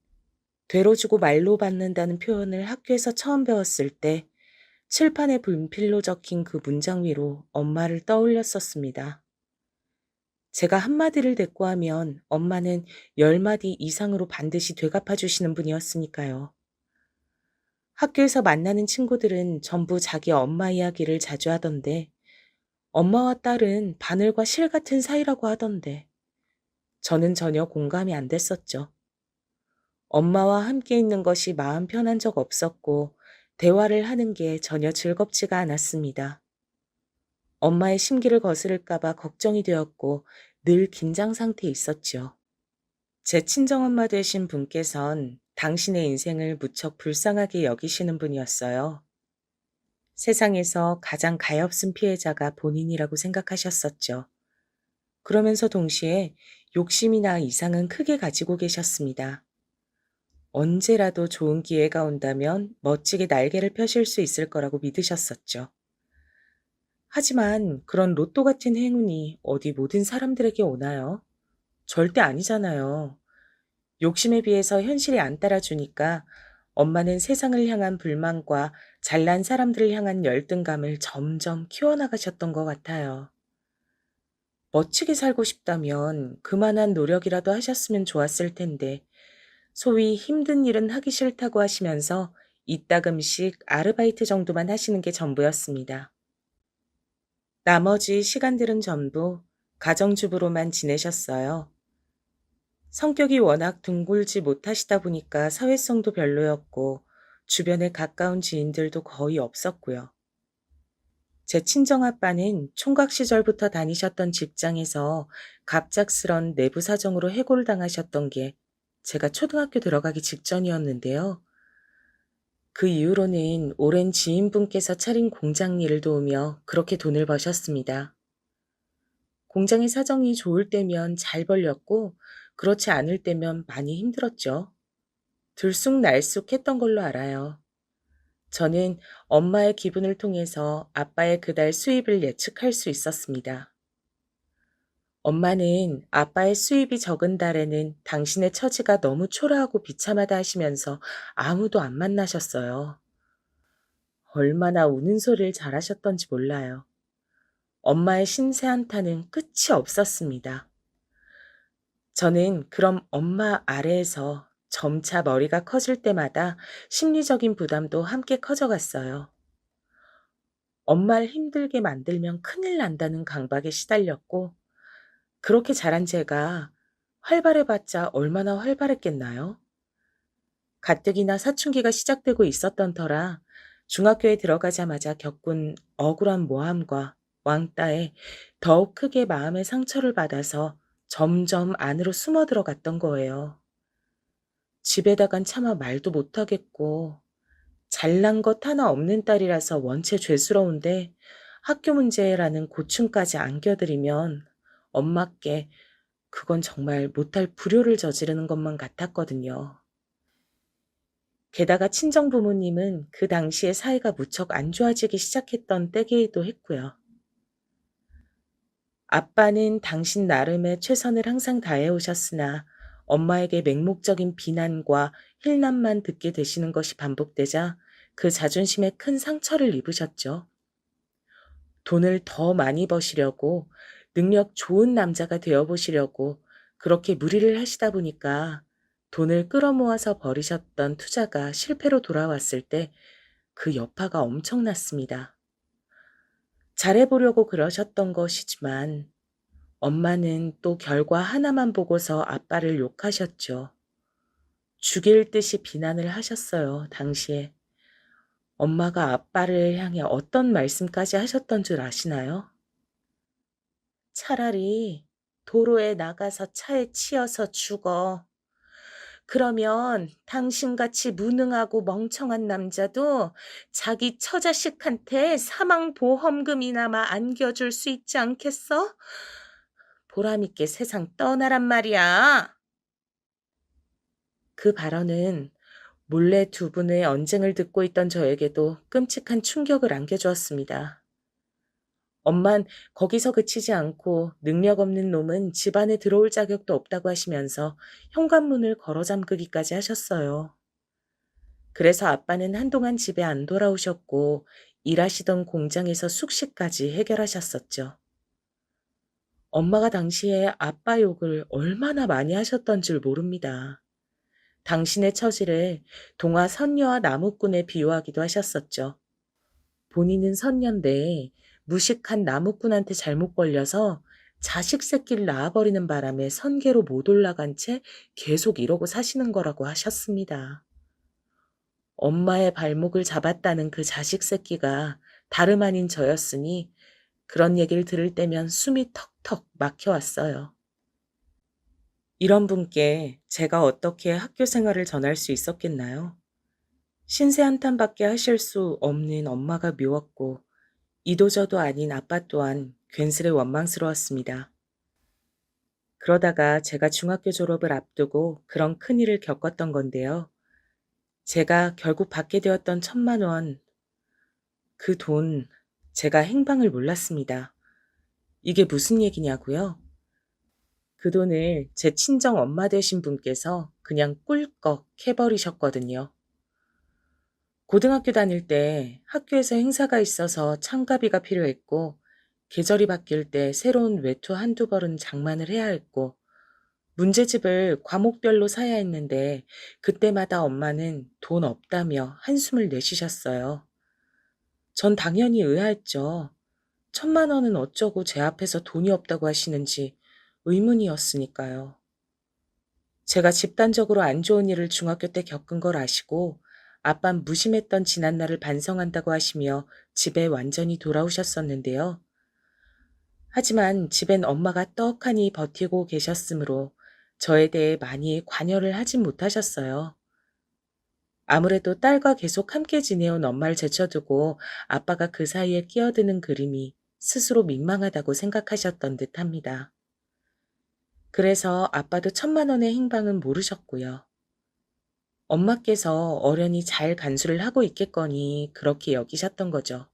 Speaker 2: 되로 주고 말로 받는다는 표현을 학교에서 처음 배웠을 때 칠판에 분필로 적힌 그 문장 위로 엄마를 떠올렸었습니다. 제가 한마디를 대꾸하면 엄마는 10마디 이상으로 반드시 되갚아 주시는 분이었으니까요. 학교에서 만나는 친구들은 전부 자기 엄마 이야기를 자주 하던데 엄마와 딸은 바늘과 실 같은 사이라고 하던데 저는 전혀 공감이 안 됐었죠. 엄마와 함께 있는 것이 마음 편한 적 없었고 대화를 하는 게 전혀 즐겁지가 않았습니다. 엄마의 심기를 거스를까 봐 걱정이 되었고 늘 긴장 상태에 있었죠. 제 친정엄마 되신 분께선 당신의 인생을 무척 불쌍하게 여기시는 분이었어요. 세상에서 가장 가엾은 피해자가 본인이라고 생각하셨었죠. 그러면서 동시에 욕심이나 이상은 크게 가지고 계셨습니다. 언제라도 좋은 기회가 온다면 멋지게 날개를 펴실 수 있을 거라고 믿으셨었죠. 하지만 그런 로또 같은 행운이 어디 모든 사람들에게 오나요? 절대 아니잖아요. 욕심에 비해서 현실이 안 따라주니까 엄마는 세상을 향한 불만과 잘난 사람들을 향한 열등감을 점점 키워나가셨던 것 같아요. 멋지게 살고 싶다면 그만한 노력이라도 하셨으면 좋았을 텐데 소위 힘든 일은 하기 싫다고 하시면서 이따금씩 아르바이트 정도만 하시는 게 전부였습니다. 나머지 시간들은 전부 가정주부로만 지내셨어요. 성격이 워낙 둥글지 못하시다 보니까 사회성도 별로였고 주변에 가까운 지인들도 거의 없었고요. 제 친정아빠는 총각 시절부터 다니셨던 직장에서 갑작스런 내부 사정으로 해고를 당하셨던 게 제가 초등학교 들어가기 직전이었는데요. 그 이후로는 오랜 지인분께서 차린 공장 일을 도우며 그렇게 돈을 버셨습니다. 공장의 사정이 좋을 때면 잘 벌렸고 그렇지 않을 때면 많이 힘들었죠. 들쑥날쑥했던 걸로 알아요. 저는 엄마의 기분을 통해서 아빠의 그달 수입을 예측할 수 있었습니다. 엄마는 아빠의 수입이 적은 달에는 당신의 처지가 너무 초라하고 비참하다 하시면서 아무도 안 만나셨어요. 얼마나 우는 소리를 잘하셨던지 몰라요. 엄마의 신세 한탄은 끝이 없었습니다. 저는 그럼 엄마 아래에서 점차 머리가 커질 때마다 심리적인 부담도 함께 커져갔어요. 엄마를 힘들게 만들면 큰일 난다는 강박에 시달렸고, 그렇게 자란 제가 활발해봤자 얼마나 활발했겠나요? 가뜩이나 사춘기가 시작되고 있었던 터라 중학교에 들어가자마자 겪은 억울한 모함과 왕따에 더욱 크게 마음의 상처를 받아서 점점 안으로 숨어 들어갔던 거예요. 집에다간 차마 말도 못하겠고 잘난 것 하나 없는 딸이라서 원체 죄스러운데 학교 문제라는 고충까지 안겨드리면 엄마께 그건 정말 못할 불효를 저지르는 것만 같았거든요. 게다가 친정 부모님은 그 당시에 사이가 무척 안 좋아지기 시작했던 때기도 했고요. 아빠는 당신 나름의 최선을 항상 다해 오셨으나 엄마에게 맹목적인 비난과 힐난만 듣게 되시는 것이 반복되자 그 자존심에 큰 상처를 입으셨죠. 돈을 더 많이 버시려고 능력 좋은 남자가 되어 보시려고 그렇게 무리를 하시다 보니까 돈을 끌어모아서 벌이셨던 투자가 실패로 돌아왔을 때 그 여파가 엄청났습니다. 잘해보려고 그러셨던 것이지만 엄마는 또 결과 하나만 보고서 아빠를 욕하셨죠. 죽일 듯이 비난을 하셨어요, 당시에. 엄마가 아빠를 향해 어떤 말씀까지 하셨던 줄 아시나요? 차라리 도로에 나가서 차에 치여서 죽어. 그러면 당신같이 무능하고 멍청한 남자도 자기 처자식한테 사망보험금이나마 안겨줄 수 있지 않겠어? 보람있게 세상 떠나란 말이야. 그 발언은 몰래 두 분의 언쟁을 듣고 있던 저에게도 끔찍한 충격을 안겨주었습니다. 엄만 거기서 그치지 않고 능력 없는 놈은 집안에 들어올 자격도 없다고 하시면서 현관문을 걸어 잠그기까지 하셨어요. 그래서 아빠는 한동안 집에 안 돌아오셨고 일하시던 공장에서 숙식까지 해결하셨었죠. 엄마가 당시에 아빠 욕을 얼마나 많이 하셨던 줄 모릅니다. 당신의 처지를 동화 선녀와 나무꾼에 비유하기도 하셨었죠. 본인은 선녀인데 무식한 나무꾼한테 잘못 걸려서 자식 새끼를 낳아버리는 바람에 선계로 못 올라간 채 계속 이러고 사시는 거라고 하셨습니다. 엄마의 발목을 잡았다는 그 자식 새끼가 다름 아닌 저였으니 그런 얘기를 들을 때면 숨이 턱턱 막혀왔어요. 이런 분께 제가 어떻게 학교 생활을 전할 수 있었겠나요? 신세 한탄밖에 하실 수 없는 엄마가 미웠고 이도저도 아닌 아빠 또한 괜스레 원망스러웠습니다. 그러다가 제가 중학교 졸업을 앞두고 그런 큰일을 겪었던 건데요. 제가 결국 받게 되었던 1,000만 원, 그 돈 제가 행방을 몰랐습니다. 이게 무슨 얘기냐고요? 그 돈을 제 친정 엄마 되신 분께서 그냥 꿀꺽 해버리셨거든요. 고등학교 다닐 때 학교에서 행사가 있어서 참가비가 필요했고 계절이 바뀔 때 새로운 외투 한두 벌은 장만을 해야 했고 문제집을 과목별로 사야 했는데 그때마다 엄마는 돈 없다며 한숨을 내쉬셨어요. 전 당연히 의아했죠. 1,000만 원은 어쩌고 제 앞에서 돈이 없다고 하시는지 의문이었으니까요. 제가 집단적으로 안 좋은 일을 중학교 때 겪은 걸 아시고 아빤 무심했던 지난날을 반성한다고 하시며 집에 완전히 돌아오셨었는데요. 하지만 집엔 엄마가 떡하니 버티고 계셨으므로 저에 대해 많이 관여를 하진 못하셨어요. 아무래도 딸과 계속 함께 지내온 엄마를 제쳐두고 아빠가 그 사이에 끼어드는 그림이 스스로 민망하다고 생각하셨던 듯합니다. 그래서 아빠도 1,000만 원의 행방은 모르셨고요. 엄마께서 어련히 잘 간수를 하고 있겠거니 그렇게 여기셨던 거죠.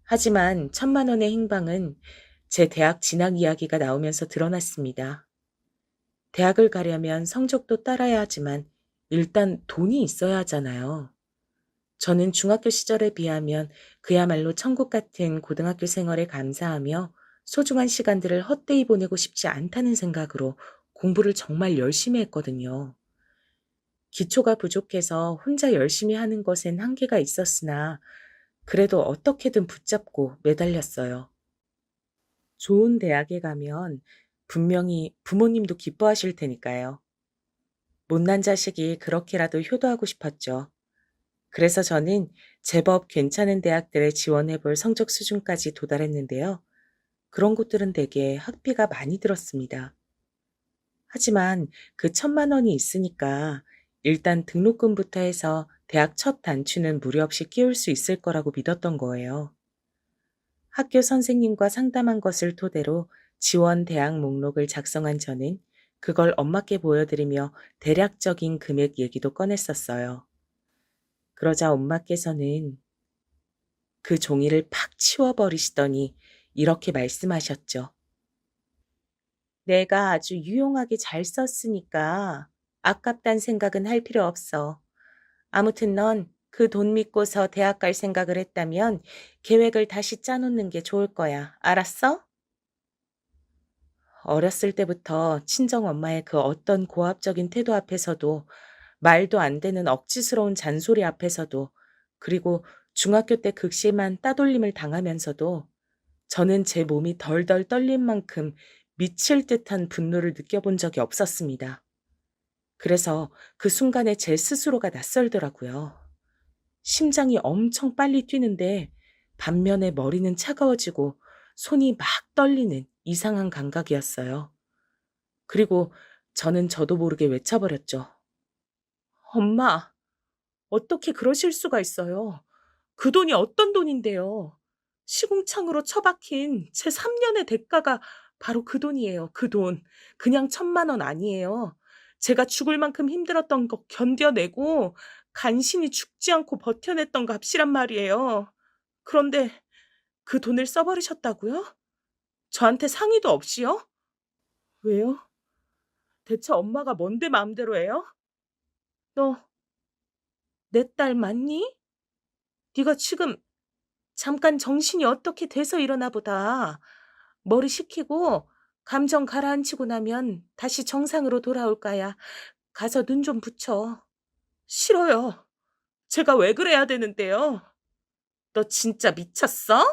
Speaker 2: 하지만 1,000만 원의 행방은 제 대학 진학 이야기가 나오면서 드러났습니다. 대학을 가려면 성적도 따라야 하지만 일단 돈이 있어야 하잖아요. 저는 중학교 시절에 비하면 그야말로 천국 같은 고등학교 생활에 감사하며 소중한 시간들을 헛되이 보내고 싶지 않다는 생각으로 공부를 정말 열심히 했거든요. 기초가 부족해서 혼자 열심히 하는 것엔 한계가 있었으나 그래도 어떻게든 붙잡고 매달렸어요. 좋은 대학에 가면 분명히 부모님도 기뻐하실 테니까요. 못난 자식이 그렇게라도 효도하고 싶었죠. 그래서 저는 제법 괜찮은 대학들에 지원해 볼 성적 수준까지 도달했는데요. 그런 곳들은 대개 학비가 많이 들었습니다. 하지만 그 1,000만 원이 있으니까 일단 등록금부터 해서 대학 첫 단추는 무리 없이 끼울 수 있을 거라고 믿었던 거예요. 학교 선생님과 상담한 것을 토대로 지원 대학 목록을 작성한 저는 그걸 엄마께 보여드리며 대략적인 금액 얘기도 꺼냈었어요. 그러자 엄마께서는 그 종이를 팍 치워버리시더니 이렇게 말씀하셨죠. 내가 아주 유용하게 잘 썼으니까 아깝단 생각은 할 필요 없어. 아무튼 넌 그 돈 믿고서 대학 갈 생각을 했다면 계획을 다시 짜놓는 게 좋을 거야. 알았어? 어렸을 때부터 친정 엄마의 그 어떤 고압적인 태도 앞에서도, 말도 안 되는 억지스러운 잔소리 앞에서도, 그리고 중학교 때 극심한 따돌림을 당하면서도 저는 제 몸이 덜덜 떨린 만큼 미칠 듯한 분노를 느껴본 적이 없었습니다. 그래서 그 순간에 제 스스로가 낯설더라고요. 심장이 엄청 빨리 뛰는데 반면에 머리는 차가워지고 손이 막 떨리는 이상한 감각이었어요. 그리고 저는 저도 모르게 외쳐버렸죠. 엄마, 어떻게 그러실 수가 있어요? 그 돈이 어떤 돈인데요? 시궁창으로 처박힌 제 3년의 대가가 바로 그 돈이에요. 그 돈. 그냥 1,000만 원 아니에요. 제가 죽을 만큼 힘들었던 거 견뎌내고 간신히 죽지 않고 버텨냈던 값이란 말이에요. 그런데 그 돈을 써버리셨다고요? 저한테 상의도 없이요? 왜요? 대체 엄마가 뭔데 마음대로 해요? 너 내 딸 맞니? 네가 지금 잠깐 정신이 어떻게 돼서 이러나 보다. 머리 식히고 감정 가라앉히고 나면 다시 정상으로 돌아올 거야. 가서 눈 좀 붙여. 싫어요. 제가 왜 그래야 되는데요? 너 진짜 미쳤어?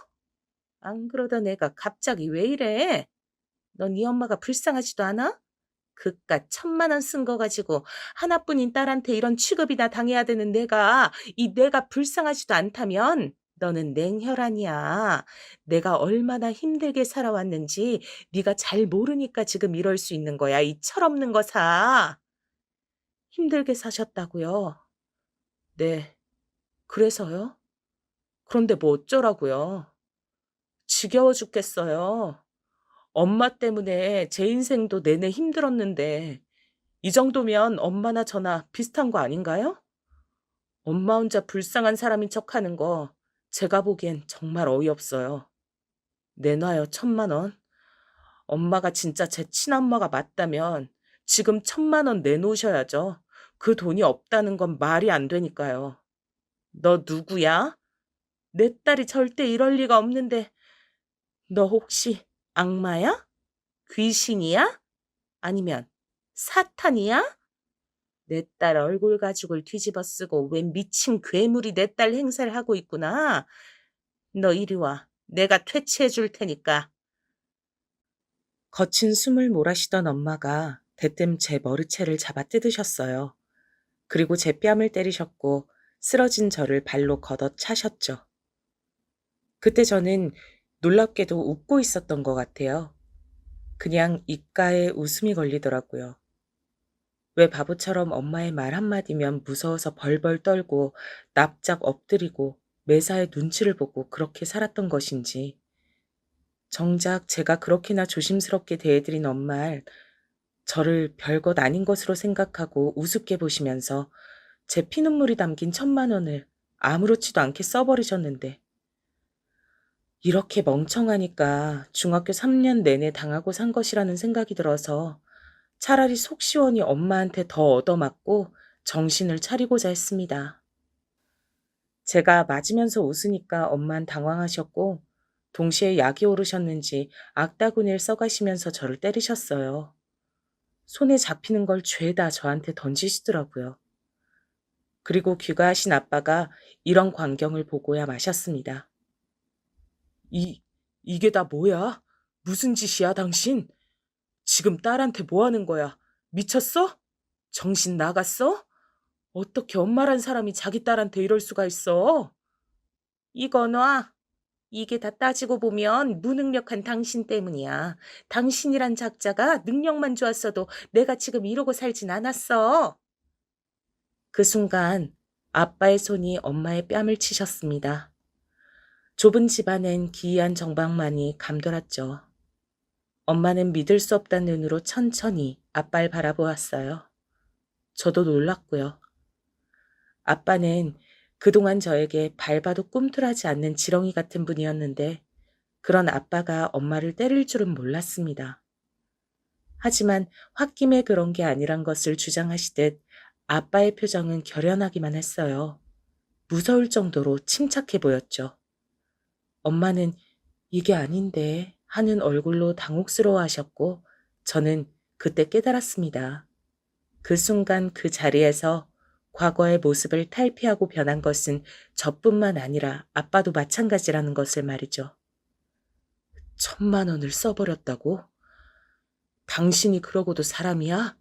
Speaker 2: 안 그러던 애가 갑자기 왜 이래? 너 네 엄마가 불쌍하지도 않아? 그깟 1,000만 원 쓴 거 가지고 하나뿐인 딸한테 이런 취급이나 당해야 되는 내가 불쌍하지도 않다면 너는 냉혈한이야. 내가 얼마나 힘들게 살아왔는지 네가 잘 모르니까 지금 이럴 수 있는 거야. 이 철없는 거사. 힘들게 사셨다고요? 네. 그래서요? 그런데 뭐 어쩌라고요? 지겨워 죽겠어요. 엄마 때문에 제 인생도 내내 힘들었는데 이 정도면 엄마나 저나 비슷한 거 아닌가요? 엄마 혼자 불쌍한 사람인 척하는 거 제가 보기엔 정말 어이없어요. 내놔요, 1,000만 원. 엄마가 진짜 제 친엄마가 맞다면 지금 1,000만 원 내놓으셔야죠. 그 돈이 없다는 건 말이 안 되니까요. 너 누구야? 내 딸이 절대 이럴 리가 없는데 너 혹시 악마야? 귀신이야? 아니면 사탄이야? 내 딸 얼굴 가죽을 뒤집어 쓰고 웬 미친 괴물이 내 딸 행세를 하고 있구나. 너 이리 와. 내가 퇴치해 줄 테니까. 거친 숨을 몰아쉬던 엄마가 대뜸 제 머리채를 잡아 뜯으셨어요. 그리고 제 뺨을 때리셨고 쓰러진 저를 발로 걷어 차셨죠. 그때 저는 놀랍게도 웃고 있었던 것 같아요. 그냥 입가에 웃음이 걸리더라고요. 왜 바보처럼 엄마의 말 한마디면 무서워서 벌벌 떨고 납작 엎드리고 매사에 눈치를 보고 그렇게 살았던 것인지. 정작 제가 그렇게나 조심스럽게 대해드린 엄마를 저를 별것 아닌 것으로 생각하고 우습게 보시면서 제 피눈물이 담긴 1,000만 원을 아무렇지도 않게 써버리셨는데 이렇게 멍청하니까 중학교 3년 내내 당하고 산 것이라는 생각이 들어서 차라리 속 시원히 엄마한테 더 얻어맞고 정신을 차리고자 했습니다. 제가 맞으면서 웃으니까 엄만 당황하셨고 동시에 약이 오르셨는지 악다구니를 써가시면서 저를 때리셨어요. 손에 잡히는 걸 죄다 저한테 던지시더라고요. 그리고 귀가하신 아빠가 이런 광경을 보고야 마셨습니다. 이게 다 뭐야? 무슨 짓이야, 당신? 지금 딸한테 뭐 하는 거야? 미쳤어? 정신 나갔어? 어떻게 엄마란 사람이 자기 딸한테 이럴 수가 있어? 이거 놔. 이게 다 따지고 보면 무능력한 당신 때문이야. 당신이란 작자가 능력만 좋았어도 내가 지금 이러고 살진 않았어. 그 순간 아빠의 손이 엄마의 뺨을 치셨습니다. 좁은 집안엔 기이한 정방만이 감돌았죠. 엄마는 믿을 수 없다는 눈으로 천천히 아빠를 바라보았어요. 저도 놀랐고요. 아빠는 그동안 저에게 밟아도 꿈틀하지 않는 지렁이 같은 분이었는데 그런 아빠가 엄마를 때릴 줄은 몰랐습니다. 하지만 홧김에 그런 게 아니란 것을 주장하시듯 아빠의 표정은 결연하기만 했어요. 무서울 정도로 침착해 보였죠. 엄마는 이게 아닌데 하는 얼굴로 당혹스러워 하셨고 저는 그때 깨달았습니다. 그 순간 그 자리에서 과거의 모습을 탈피하고 변한 것은 저뿐만 아니라 아빠도 마찬가지라는 것을 말이죠. 1,000만 원을 써버렸다고? 당신이 그러고도 사람이야?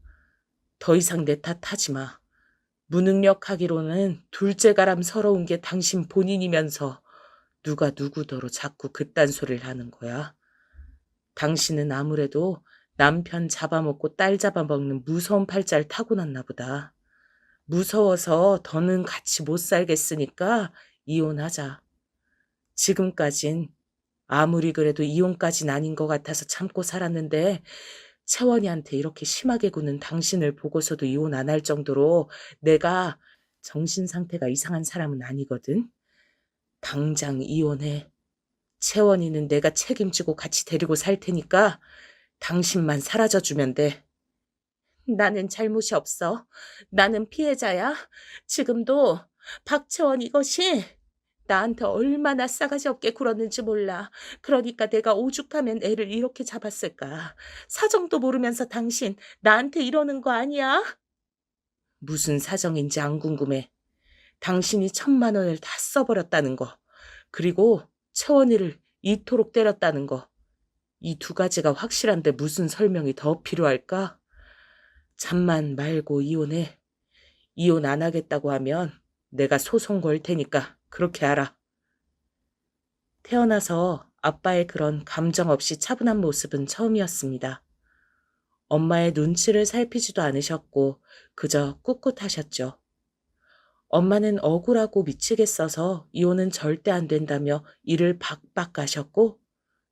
Speaker 2: 더 이상 내 탓하지 마. 무능력하기로는 둘째가람 서러운 게 당신 본인이면서 누가 누구더러 자꾸 그딴 소리를 하는 거야. 당신은 아무래도 남편 잡아먹고 딸 잡아먹는 무서운 팔자를 타고났나 보다. 무서워서 더는 같이 못 살겠으니까 이혼하자. 지금까진 아무리 그래도 이혼까진 아닌 것 같아서 참고 살았는데 채원이한테 이렇게 심하게 구는 당신을 보고서도 이혼 안 할 정도로 내가 정신 상태가 이상한 사람은 아니거든. 당장 이혼해. 채원이는 내가 책임지고 같이 데리고 살 테니까 당신만 사라져주면 돼. 나는 잘못이 없어. 나는 피해자야. 지금도 박채원 이것이 나한테 얼마나 싸가지 없게 굴었는지 몰라. 그러니까 내가 오죽하면 애를 이렇게 잡았을까. 사정도 모르면서 당신 나한테 이러는 거 아니야? 무슨 사정인지 안 궁금해. 당신이 1,000만 원을 다 써버렸다는 거. 그리고 채원이를 이토록 때렸다는 거. 이 두 가지가 확실한데 무슨 설명이 더 필요할까? 잠만 말고 이혼해. 이혼 안 하겠다고 하면 내가 소송 걸 테니까 그렇게 알아. 태어나서 아빠의 그런 감정 없이 차분한 모습은 처음이었습니다. 엄마의 눈치를 살피지도 않으셨고 그저 꿋꿋하셨죠. 엄마는 억울하고 미치겠어서 이혼은 절대 안 된다며 이를 박박 가셨고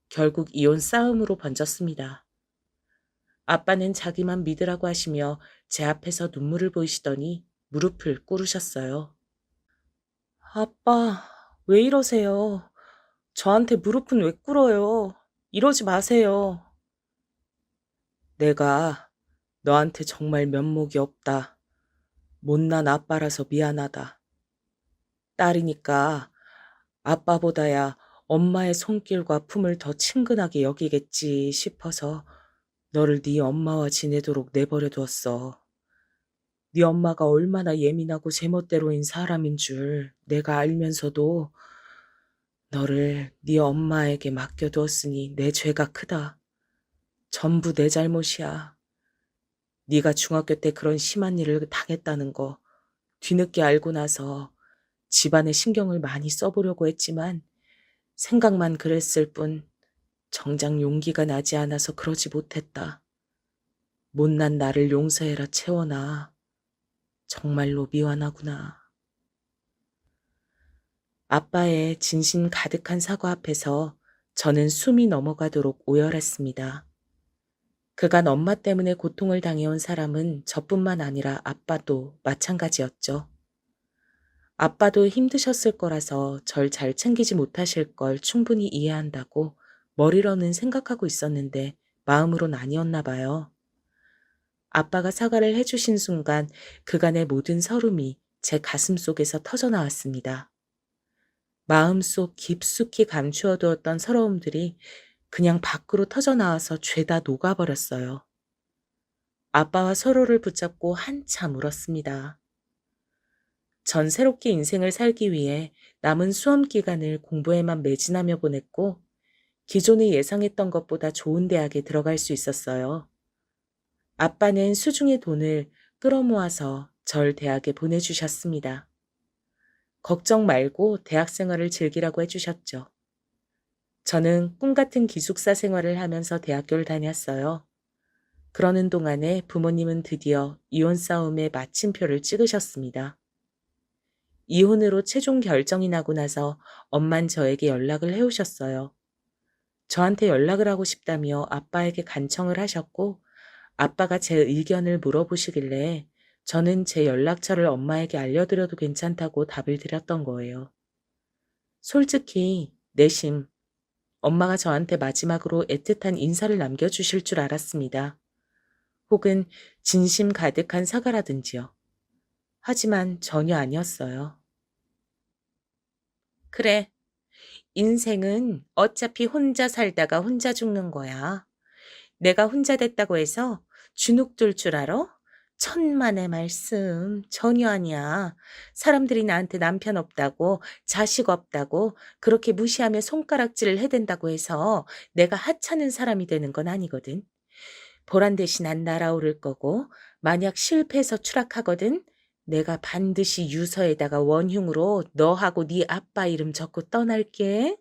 Speaker 2: 결국 이혼 싸움으로 번졌습니다. 아빠는 자기만 믿으라고 하시며 제 앞에서 눈물을 보이시더니 무릎을 꿇으셨어요. 아빠, 왜 이러세요? 저한테 무릎은 왜 꿇어요? 이러지 마세요. 내가 너한테 정말 면목이 없다. 못난 아빠라서 미안하다. 딸이니까 아빠보다야 엄마의 손길과 품을 더 친근하게 여기겠지 싶어서 너를 네 엄마와 지내도록 내버려 두었어. 네 엄마가 얼마나 예민하고 제멋대로인 사람인 줄 내가 알면서도 너를 네 엄마에게 맡겨두었으니 내 죄가 크다. 전부 내 잘못이야. 네가 중학교 때 그런 심한 일을 당했다는 거 뒤늦게 알고 나서 집안에 신경을 많이 써보려고 했지만 생각만 그랬을 뿐 정작 용기가 나지 않아서 그러지 못했다. 못난 나를 용서해라 채원아. 정말로 미안하구나. 아빠의 진심 가득한 사과 앞에서 저는 숨이 넘어가도록 오열했습니다. 그간 엄마 때문에 고통을 당해온 사람은 저뿐만 아니라 아빠도 마찬가지였죠. 아빠도 힘드셨을 거라서 절 잘 챙기지 못하실 걸 충분히 이해한다고 머리로는 생각하고 있었는데 마음으론 아니었나 봐요. 아빠가 사과를 해주신 순간 그간의 모든 서름이 제 가슴 속에서 터져나왔습니다. 마음속 깊숙이 감추어두었던 서러움들이 그냥 밖으로 터져나와서 죄다 녹아버렸어요. 아빠와 서로를 붙잡고 한참 울었습니다. 전 새롭게 인생을 살기 위해 남은 수험 기간을 공부에만 매진하며 보냈고 기존에 예상했던 것보다 좋은 대학에 들어갈 수 있었어요. 아빠는 수중의 돈을 끌어모아서 절 대학에 보내주셨습니다. 걱정 말고 대학 생활을 즐기라고 해주셨죠. 저는 꿈같은 기숙사 생활을 하면서 대학교를 다녔어요. 그러는 동안에 부모님은 드디어 이혼 싸움의 마침표를 찍으셨습니다. 이혼으로 최종 결정이 나고 나서 엄만 저에게 연락을 해오셨어요. 저한테 연락을 하고 싶다며 아빠에게 간청을 하셨고 아빠가 제 의견을 물어보시길래 저는 제 연락처를 엄마에게 알려드려도 괜찮다고 답을 드렸던 거예요. 솔직히 내심 엄마가 저한테 마지막으로 애틋한 인사를 남겨주실 줄 알았습니다. 혹은 진심 가득한 사과라든지요. 하지만 전혀 아니었어요. 그래, 인생은 어차피 혼자 살다가 혼자 죽는 거야. 내가 혼자 됐다고 해서 주눅 들 줄 알아? 천만의 말씀. 전혀 아니야. 사람들이 나한테 남편 없다고, 자식 없다고, 그렇게 무시하며 손가락질을 해댄다고 해서 내가 하찮은 사람이 되는 건 아니거든. 보란 듯이 난 날아오를 거고, 만약 실패해서 추락하거든, 내가 반드시 유서에다가 원흉으로 너하고 네 아빠 이름 적고 떠날게.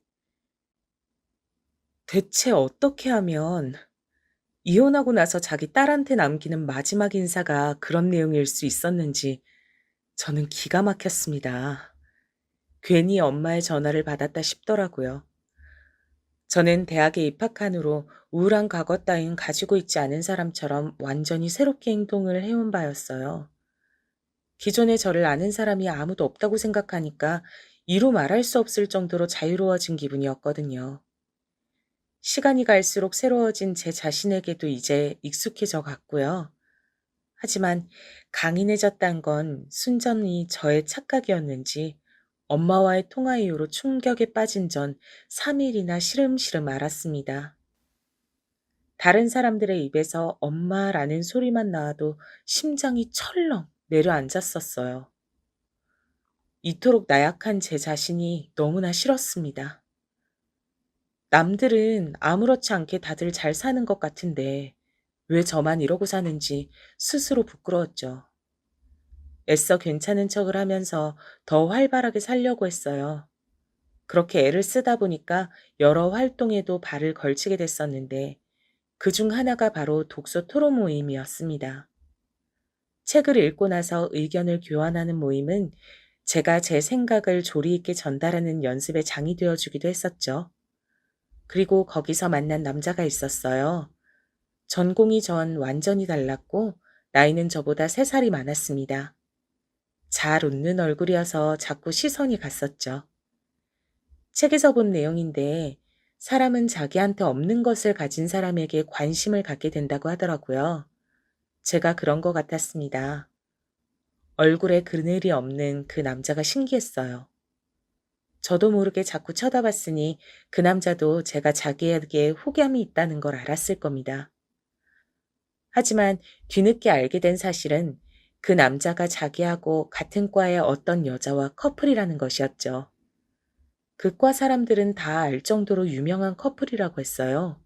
Speaker 2: 대체 어떻게 하면 이혼하고 나서 자기 딸한테 남기는 마지막 인사가 그런 내용일 수 있었는지 저는 기가 막혔습니다. 괜히 엄마의 전화를 받았다 싶더라고요. 저는 대학에 입학한 후로 우울한 과거 따윈 가지고 있지 않은 사람처럼 완전히 새롭게 행동을 해온 바였어요. 기존에 저를 아는 사람이 아무도 없다고 생각하니까 이루 말할 수 없을 정도로 자유로워진 기분이었거든요. 시간이 갈수록 새로워진 제 자신에게도 이제 익숙해져 갔고요. 하지만 강인해졌단 건 순전히 저의 착각이었는지 엄마와의 통화 이후로 충격에 빠진 전 3일이나 시름시름 앓았습니다. 다른 사람들의 입에서 엄마라는 소리만 나와도 심장이 철렁 내려앉았었어요. 이토록 나약한 제 자신이 너무나 싫었습니다. 남들은 아무렇지 않게 다들 잘 사는 것 같은데 왜 저만 이러고 사는지 스스로 부끄러웠죠. 애써 괜찮은 척을 하면서 더 활발하게 살려고 했어요. 그렇게 애를 쓰다 보니까 여러 활동에도 발을 걸치게 됐었는데 그중 하나가 바로 독서 토론 모임이었습니다. 책을 읽고 나서 의견을 교환하는 모임은 제가 제 생각을 조리 있게 전달하는 연습의 장이 되어주기도 했었죠. 그리고 거기서 만난 남자가 있었어요. 전공이 전 완전히 달랐고 나이는 저보다 3살이 많았습니다. 잘 웃는 얼굴이어서 자꾸 시선이 갔었죠. 책에서 본 내용인데 사람은 자기한테 없는 것을 가진 사람에게 관심을 갖게 된다고 하더라고요. 제가 그런 것 같았습니다. 얼굴에 그늘이 없는 그 남자가 신기했어요. 저도 모르게 자꾸 쳐다봤으니 그 남자도 제가 자기에게 호감이 있다는 걸 알았을 겁니다. 하지만 뒤늦게 알게 된 사실은 그 남자가 자기하고 같은 과의 어떤 여자와 커플이라는 것이었죠. 그 과 사람들은 다 알 정도로 유명한 커플이라고 했어요.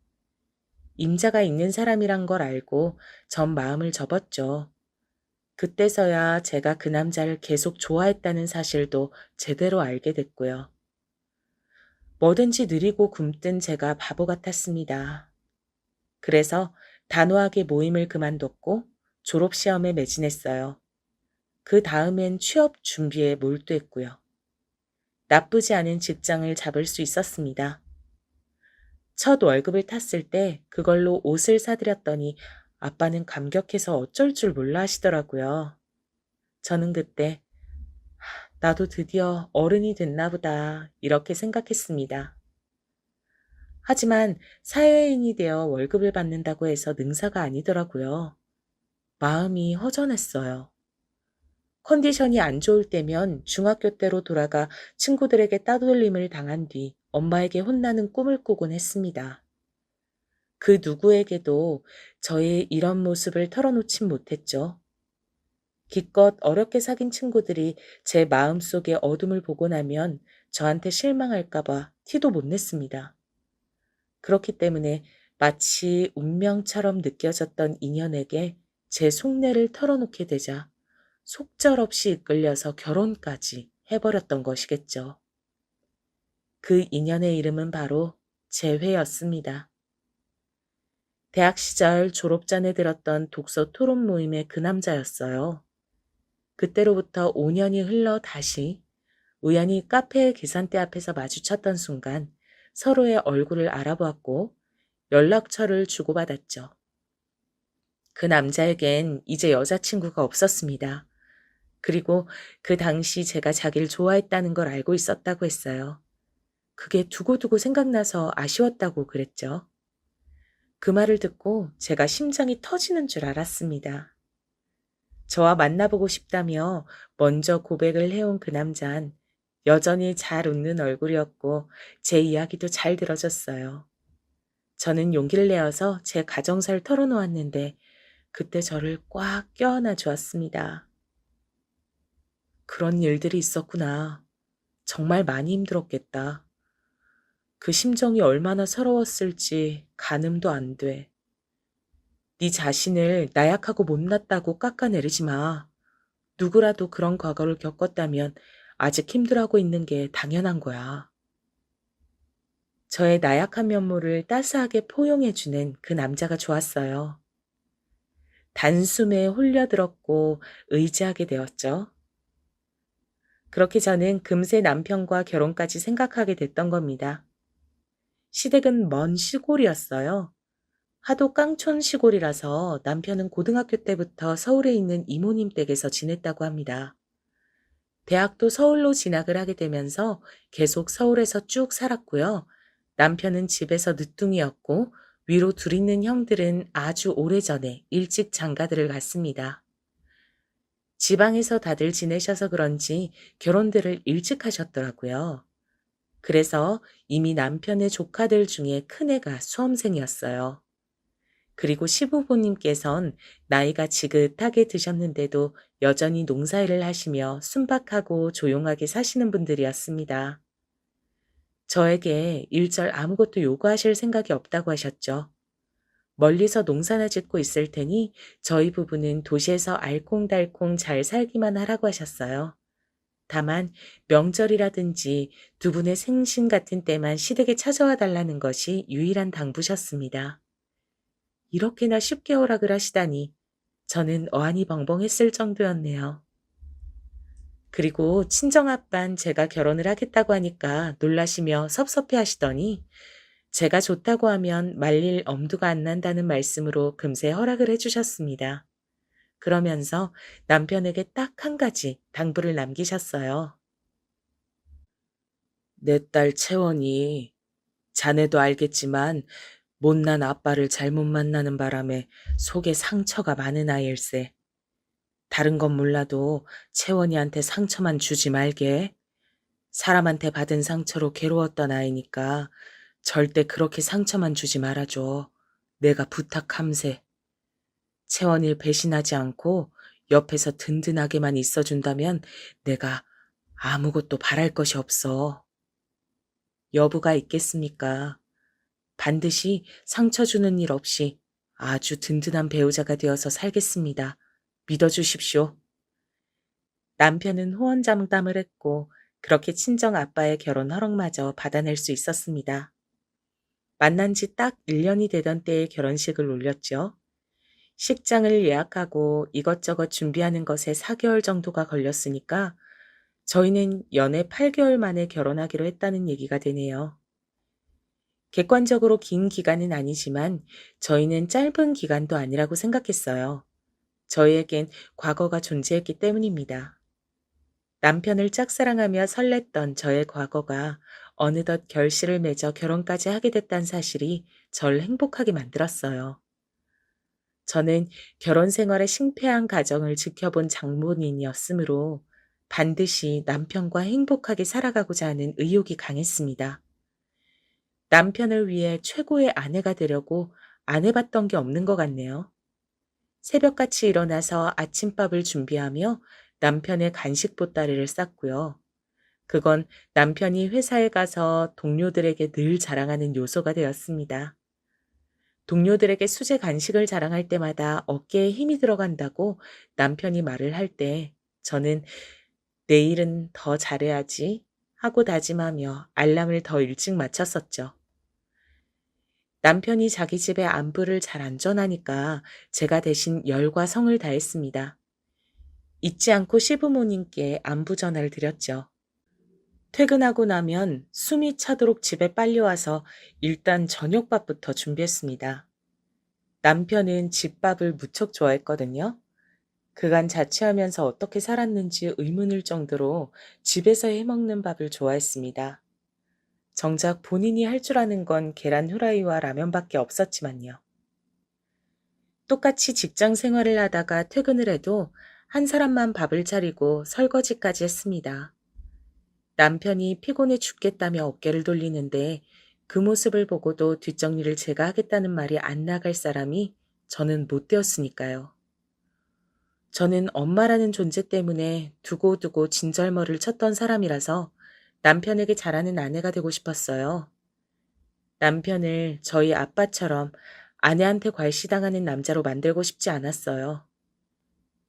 Speaker 2: 임자가 있는 사람이란 걸 알고 전 마음을 접었죠. 그때서야 제가 그 남자를 계속 좋아했다는 사실도 제대로 알게 됐고요. 뭐든지 느리고 굼뜬 제가 바보 같았습니다. 그래서 단호하게 모임을 그만뒀고 졸업시험에 매진했어요. 그 다음엔 취업 준비에 몰두했고요. 나쁘지 않은 직장을 잡을 수 있었습니다. 첫 월급을 탔을 때 그걸로 옷을 사드렸더니 아빠는 감격해서 어쩔 줄 몰라 하시더라고요. 저는 그때 나도 드디어 어른이 됐나 보다 이렇게 생각했습니다. 하지만 사회인이 되어 월급을 받는다고 해서 능사가 아니더라고요. 마음이 허전했어요. 컨디션이 안 좋을 때면 중학교 때로 돌아가 친구들에게 따돌림을 당한 뒤 엄마에게 혼나는 꿈을 꾸곤 했습니다. 그 누구에게도 저의 이런 모습을 털어놓진 못했죠. 기껏 어렵게 사귄 친구들이 제 마음속의 어둠을 보고 나면 저한테 실망할까봐 티도 못 냈습니다. 그렇기 때문에 마치 운명처럼 느껴졌던 인연에게 제 속내를 털어놓게 되자 속절없이 이끌려서 결혼까지 해버렸던 것이겠죠. 그 인연의 이름은 바로 재회였습니다. 대학 시절 졸업 전에 들었던 독서 토론 모임의 그 남자였어요. 그때로부터 5년이 흘러 다시 우연히 카페 계산대 앞에서 마주쳤던 순간 서로의 얼굴을 알아보았고 연락처를 주고받았죠. 그 남자에겐 이제 여자친구가 없었습니다. 그리고 그 당시 제가 자기를 좋아했다는 걸 알고 있었다고 했어요. 그게 두고두고 생각나서 아쉬웠다고 그랬죠. 그 말을 듣고 제가 심장이 터지는 줄 알았습니다. 저와 만나보고 싶다며 먼저 고백을 해온 그 남잔 여전히 잘 웃는 얼굴이었고 제 이야기도 잘 들어줬어요. 저는 용기를 내어서 제 가정사를 털어놓았는데 그때 저를 꽉 껴안아 주었습니다. 그런 일들이 있었구나. 정말 많이 힘들었겠다. 그 심정이 얼마나 서러웠을지 가늠도 안 돼. 네 자신을 나약하고 못났다고 깎아내리지 마. 누구라도 그런 과거를 겪었다면 아직 힘들어하고 있는 게 당연한 거야. 저의 나약한 면모를 따스하게 포용해주는 그 남자가 좋았어요. 단숨에 홀려들었고 의지하게 되었죠. 그렇게 저는 금세 남편과 결혼까지 생각하게 됐던 겁니다. 시댁은 먼 시골이었어요. 하도 깡촌 시골이라서 남편은 고등학교 때부터 서울에 있는 이모님 댁에서 지냈다고 합니다. 대학도 서울로 진학을 하게 되면서 계속 서울에서 쭉 살았고요. 남편은 집에서 늦둥이였고 위로 둘 있는 형들은 아주 오래전에 일찍 장가들을 갔습니다. 지방에서 다들 지내셔서 그런지 결혼들을 일찍 하셨더라고요. 그래서 이미 남편의 조카들 중에 큰애가 수험생이었어요. 그리고 시부모님께선 나이가 지긋하게 드셨는데도 여전히 농사일을 하시며 순박하고 조용하게 사시는 분들이었습니다. 저에게 일절 아무것도 요구하실 생각이 없다고 하셨죠. 멀리서 농사나 짓고 있을 테니 저희 부부는 도시에서 알콩달콩 잘 살기만 하라고 하셨어요. 다만 명절이라든지 두 분의 생신 같은 때만 시댁에 찾아와 달라는 것이 유일한 당부셨습니다. 이렇게나 쉽게 허락을 하시다니 저는 어안이 벙벙했을 정도였네요. 그리고 친정아빤 제가 결혼을 하겠다고 하니까 놀라시며 섭섭해 하시더니 제가 좋다고 하면 말릴 엄두가 안 난다는 말씀으로 금세 허락을 해주셨습니다. 그러면서 남편에게 딱 한 가지 당부를 남기셨어요. 내 딸 채원이 자네도 알겠지만 못난 아빠를 잘못 만나는 바람에 속에 상처가 많은 아이일세. 다른 건 몰라도 채원이한테 상처만 주지 말게. 사람한테 받은 상처로 괴로웠던 아이니까 절대 그렇게 상처만 주지 말아줘. 내가 부탁함세. 채원이를 배신하지 않고 옆에서 든든하게만 있어준다면 내가 아무것도 바랄 것이 없어. 여부가 있겠습니까? 반드시 상처 주는 일 없이 아주 든든한 배우자가 되어서 살겠습니다. 믿어주십시오. 남편은 호언장담을 했고 그렇게 친정 아빠의 결혼 허락마저 받아낼 수 있었습니다. 만난 지 딱 1년이 되던 때에 결혼식을 올렸죠. 식장을 예약하고 이것저것 준비하는 것에 4개월 정도가 걸렸으니까 저희는 연애 8개월 만에 결혼하기로 했다는 얘기가 되네요. 객관적으로 긴 기간은 아니지만 저희는 짧은 기간도 아니라고 생각했어요. 저희에겐 과거가 존재했기 때문입니다. 남편을 짝사랑하며 설렜던 저의 과거가 어느덧 결실을 맺어 결혼까지 하게 됐다는 사실이 절 행복하게 만들었어요. 저는 결혼 생활의 싱패한 가정을 지켜본 장본인이었으므로 반드시 남편과 행복하게 살아가고자 하는 의욕이 강했습니다. 남편을 위해 최고의 아내가 되려고 안 해봤던 게 없는 것 같네요. 새벽같이 일어나서 아침밥을 준비하며 남편의 간식 보따리를 쌌고요. 그건 남편이 회사에 가서 동료들에게 늘 자랑하는 요소가 되었습니다. 동료들에게 수제 간식을 자랑할 때마다 어깨에 힘이 들어간다고 남편이 말을 할 때 저는 내일은 더 잘해야지 하고 다짐하며 알람을 더 일찍 맞췄었죠. 남편이 자기 집에 안부를 잘 안 전하니까 제가 대신 열과 성을 다했습니다. 잊지 않고 시부모님께 안부 전화를 드렸죠. 퇴근하고 나면 숨이 차도록 집에 빨리 와서 일단 저녁밥부터 준비했습니다. 남편은 집밥을 무척 좋아했거든요. 그간 자취하면서 어떻게 살았는지 의문일 정도로 집에서 해먹는 밥을 좋아했습니다. 정작 본인이 할 줄 아는 건 계란 후라이와 라면밖에 없었지만요. 똑같이 직장 생활을 하다가 퇴근을 해도 한 사람만 밥을 차리고 설거지까지 했습니다. 남편이 피곤해 죽겠다며 어깨를 돌리는데 그 모습을 보고도 뒷정리를 제가 하겠다는 말이 안 나갈 사람이 저는 못 되었으니까요. 저는 엄마라는 존재 때문에 두고두고 진절머리를 쳤던 사람이라서 남편에게 잘하는 아내가 되고 싶었어요. 남편을 저희 아빠처럼 아내한테 괄시당하는 남자로 만들고 싶지 않았어요.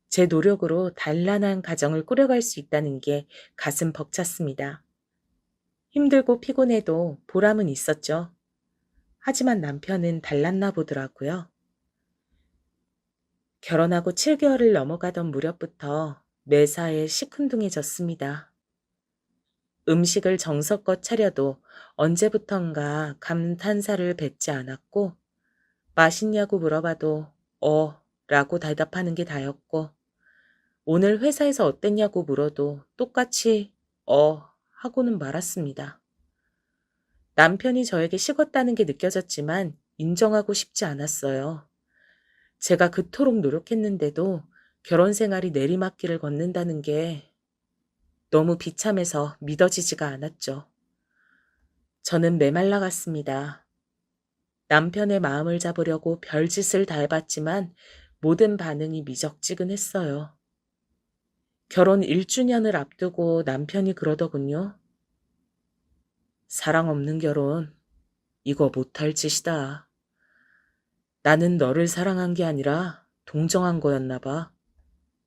Speaker 2: 제 노력으로 단란한 가정을 꾸려갈 수 있다는 게 가슴 벅찼습니다. 힘들고 피곤해도 보람은 있었죠. 하지만 남편은 달랐나 보더라고요. 결혼하고 7개월을 넘어가던 무렵부터 매사에 시큰둥해졌습니다. 음식을 정성껏 차려도 언제부턴가 감탄사를 뱉지 않았고, 맛있냐고 물어봐도 라고 대답하는 게 다였고, 오늘 회사에서 어땠냐고 물어도 똑같이 하고는 말았습니다. 남편이 저에게 식었다는 게 느껴졌지만 인정하고 싶지 않았어요. 제가 그토록 노력했는데도 결혼 생활이 내리막길을 걷는다는 게 너무 비참해서 믿어지지가 않았죠. 저는 메말라갔습니다. 남편의 마음을 잡으려고 별짓을 다 해봤지만 모든 반응이 미적지근했어요. 결혼 1주년을 앞두고 남편이 그러더군요. 사랑 없는 결혼, 이거 못할 짓이다. 나는 너를 사랑한 게 아니라 동정한 거였나 봐.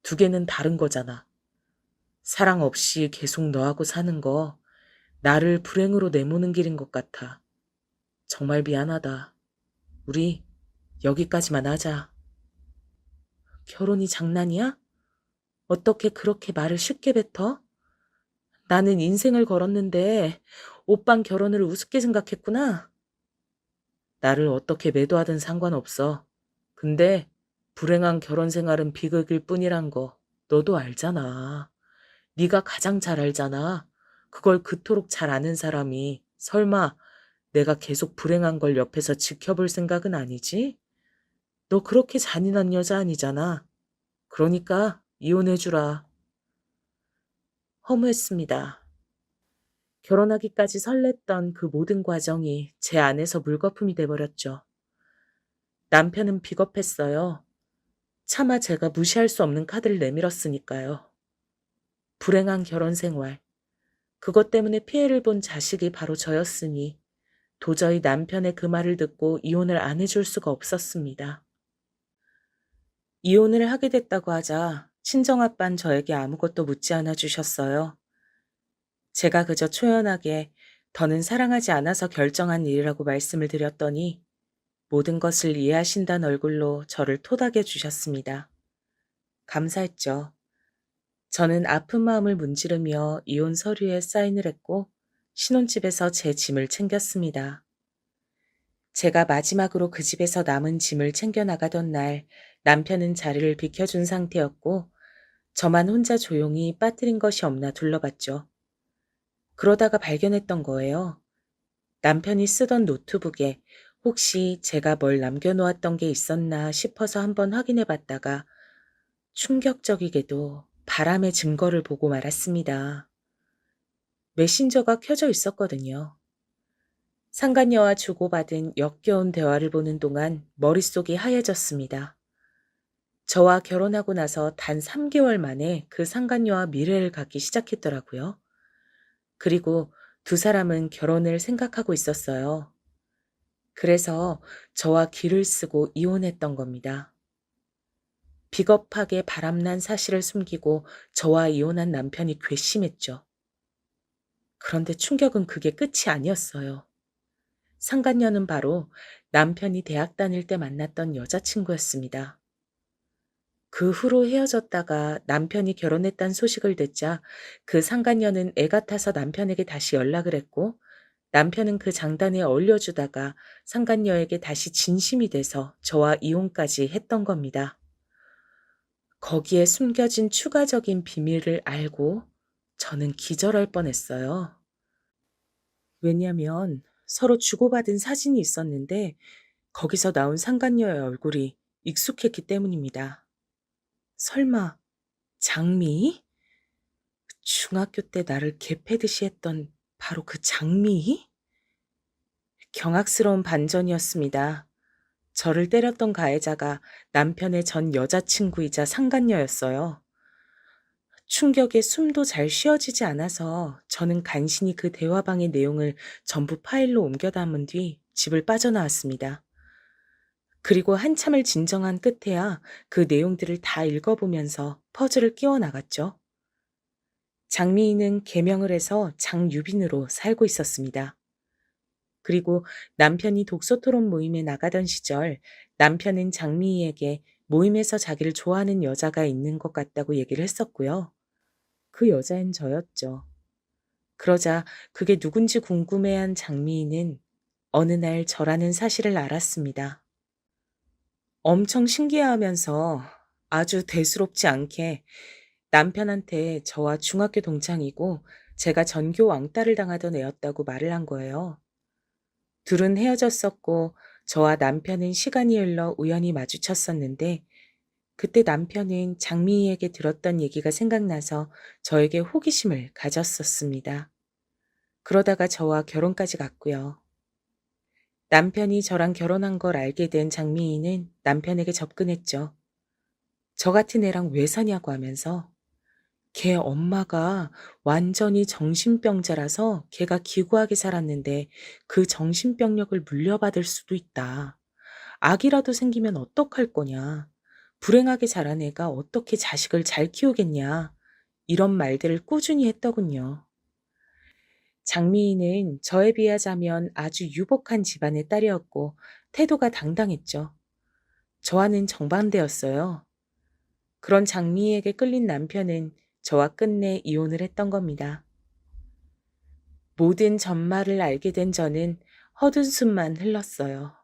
Speaker 2: 두 개는 다른 거잖아. 사랑 없이 계속 너하고 사는 거 나를 불행으로 내모는 길인 것 같아. 정말 미안하다. 우리 여기까지만 하자. 결혼이 장난이야? 어떻게 그렇게 말을 쉽게 뱉어? 나는 인생을 걸었는데 오빤 결혼을 우습게 생각했구나. 나를 어떻게 매도하든 상관없어. 근데 불행한 결혼 생활은 비극일 뿐이란 거 너도 알잖아. 네가 가장 잘 알잖아. 그걸 그토록 잘 아는 사람이 설마 내가 계속 불행한 걸 옆에서 지켜볼 생각은 아니지? 너 그렇게 잔인한 여자 아니잖아. 그러니까 이혼해주라. 허무했습니다. 결혼하기까지 설렜던 그 모든 과정이 제 안에서 물거품이 돼버렸죠. 남편은 비겁했어요. 차마 제가 무시할 수 없는 카드를 내밀었으니까요. 불행한 결혼 생활. 그것 때문에 피해를 본 자식이 바로 저였으니 도저히 남편의 그 말을 듣고 이혼을 안 해줄 수가 없었습니다. 이혼을 하게 됐다고 하자 친정아빤 저에게 아무것도 묻지 않아 주셨어요. 제가 그저 초연하게 더는 사랑하지 않아서 결정한 일이라고 말씀을 드렸더니 모든 것을 이해하신다는 얼굴로 저를 토닥여 주셨습니다. 감사했죠. 저는 아픈 마음을 문지르며 이혼 서류에 사인을 했고 신혼집에서 제 짐을 챙겼습니다. 제가 마지막으로 그 집에서 남은 짐을 챙겨나가던 날 남편은 자리를 비켜준 상태였고 저만 혼자 조용히 빠뜨린 것이 없나 둘러봤죠. 그러다가 발견했던 거예요. 남편이 쓰던 노트북에 혹시 제가 뭘 남겨놓았던 게 있었나 싶어서 한번 확인해 봤다가 충격적이게도 바람의 증거를 보고 말았습니다. 메신저가 켜져 있었거든요. 상간녀와 주고받은 역겨운 대화를 보는 동안 머릿속이 하얘졌습니다. 저와 결혼하고 나서 단 3개월 만에 그 상간녀와 미래를 갖기 시작했더라고요. 그리고 두 사람은 결혼을 생각하고 있었어요. 그래서 저와 길을 쓰고 이혼했던 겁니다. 비겁하게 바람난 사실을 숨기고 저와 이혼한 남편이 괘씸했죠. 그런데 충격은 그게 끝이 아니었어요. 상간녀는 바로 남편이 대학 다닐 때 만났던 여자친구였습니다. 그 후로 헤어졌다가 남편이 결혼했다는 소식을 듣자 그 상간녀는 애 같아서 남편에게 다시 연락을 했고 남편은 그 장단에 어울려주다가 상간녀에게 다시 진심이 돼서 저와 이혼까지 했던 겁니다. 거기에 숨겨진 추가적인 비밀을 알고 저는 기절할 뻔했어요. 왜냐면 서로 주고받은 사진이 있었는데 거기서 나온 상간녀의 얼굴이 익숙했기 때문입니다. 설마 장미? 중학교 때 나를 개패듯이 했던 바로 그 장미? 경악스러운 반전이었습니다. 저를 때렸던 가해자가 남편의 전 여자친구이자 상간녀였어요. 충격에 숨도 잘 쉬어지지 않아서 저는 간신히 그 대화방의 내용을 전부 파일로 옮겨 담은 뒤 집을 빠져나왔습니다. 그리고 한참을 진정한 끝에야 그 내용들을 다 읽어보면서 퍼즐을 끼워 나갔죠. 장미인은 개명을 해서 장유빈으로 살고 있었습니다. 그리고 남편이 독서 토론 모임에 나가던 시절 남편은 장미희에게 모임에서 자기를 좋아하는 여자가 있는 것 같다고 얘기를 했었고요. 그 여자는 저였죠. 그러자 그게 누군지 궁금해한 장미희는 어느 날 저라는 사실을 알았습니다. 엄청 신기해하면서 아주 대수롭지 않게 남편한테 저와 중학교 동창이고 제가 전교 왕따를 당하던 애였다고 말을 한 거예요. 둘은 헤어졌었고 저와 남편은 시간이 흘러 우연히 마주쳤었는데 그때 남편은 장미희에게 들었던 얘기가 생각나서 저에게 호기심을 가졌었습니다. 그러다가 저와 결혼까지 갔고요. 남편이 저랑 결혼한 걸 알게 된 장미희는 남편에게 접근했죠. 저 같은 애랑 왜 사냐고 하면서 걔 엄마가 완전히 정신병자라서 걔가 기구하게 살았는데 그 정신병력을 물려받을 수도 있다. 아기라도 생기면 어떡할 거냐. 불행하게 자란 애가 어떻게 자식을 잘 키우겠냐. 이런 말들을 꾸준히 했더군요. 장미희는 저에 비하자면 아주 유복한 집안의 딸이었고 태도가 당당했죠. 저와는 정반대였어요. 그런 장미희에게 끌린 남편은 저와 끝내 이혼을 했던 겁니다. 모든 전말을 알게 된 저는 헛웃음만 흘렀어요.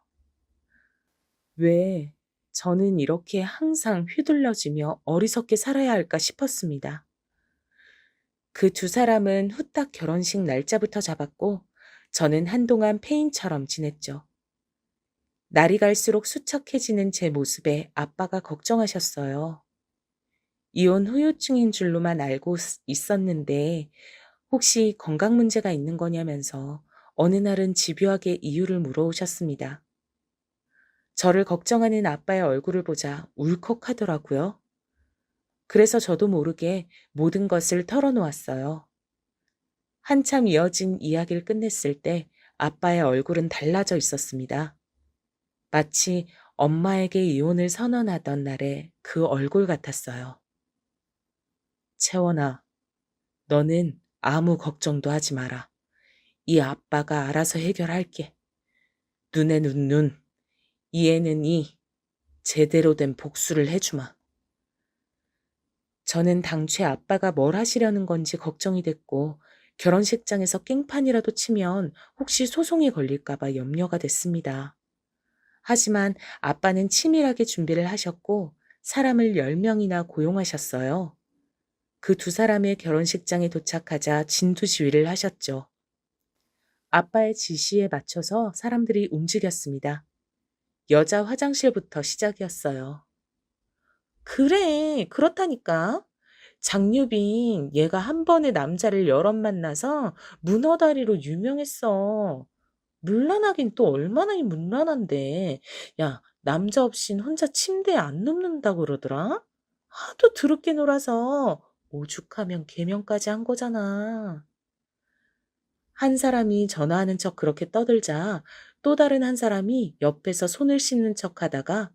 Speaker 2: 왜 저는 이렇게 항상 휘둘러지며 어리석게 살아야 할까 싶었습니다. 그 두 사람은 후딱 결혼식 날짜부터 잡았고 저는 한동안 폐인처럼 지냈죠. 날이 갈수록 수척해지는 제 모습에 아빠가 걱정하셨어요. 이혼 후유증인 줄로만 알고 있었는데 혹시 건강 문제가 있는 거냐면서 어느 날은 집요하게 이유를 물어오셨습니다. 저를 걱정하는 아빠의 얼굴을 보자 울컥하더라고요. 그래서 저도 모르게 모든 것을 털어놓았어요. 한참 이어진 이야기를 끝냈을 때 아빠의 얼굴은 달라져 있었습니다. 마치 엄마에게 이혼을 선언하던 날의 그 얼굴 같았어요. 채원아, 너는 아무 걱정도 하지 마라. 이 아빠가 알아서 해결할게. 눈에는 눈, 이에는 이, 제대로 된 복수를 해주마. 저는 당최 아빠가 뭘 하시려는 건지 걱정이 됐고 결혼식장에서 깽판이라도 치면 혹시 소송이 걸릴까봐 염려가 됐습니다. 하지만 아빠는 치밀하게 준비를 하셨고 사람을 10명이나 고용하셨어요. 그 두 사람의 결혼식장에 도착하자 진두지휘를 하셨죠. 아빠의 지시에 맞춰서 사람들이 움직였습니다. 여자 화장실부터 시작이었어요. 그래, 그렇다니까. 장유빈, 얘가 한 번에 남자를 여럿 만나서 문어다리로 유명했어. 문란하긴 또 얼마나 문란한데. 야, 남자 없인 혼자 침대에 안 눕는다고 그러더라? 하도 더럽게 놀아서 오죽하면 개명까지 한 거잖아. 한 사람이 전화하는 척 그렇게 떠들자 또 다른 한 사람이 옆에서 손을 씻는 척 하다가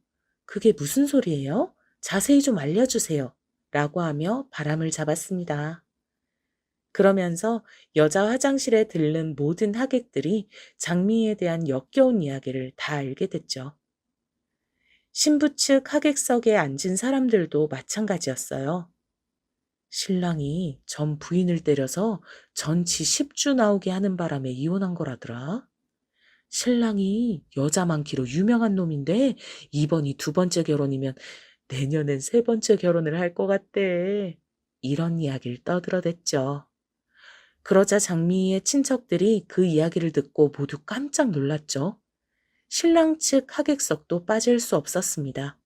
Speaker 2: 그게 무슨 소리예요? 자세히 좀 알려주세요. 라고 하며 바람을 잡았습니다. 그러면서 여자 화장실에 들른 모든 하객들이 장미에 대한 역겨운 이야기를 다 알게 됐죠. 신부 측 하객석에 앉은 사람들도 마찬가지였어요. 신랑이 전 부인을 때려서 전치 10주 나오게 하는 바람에 이혼한 거라더라. 신랑이 여자 많기로 유명한 놈인데 이번이 두 번째 결혼이면 내년엔 세 번째 결혼을 할 것 같대. 이런 이야기를 떠들어댔죠. 그러자 장미희의 친척들이 그 이야기를 듣고 모두 깜짝 놀랐죠. 신랑 측 하객석도 빠질 수 없었습니다.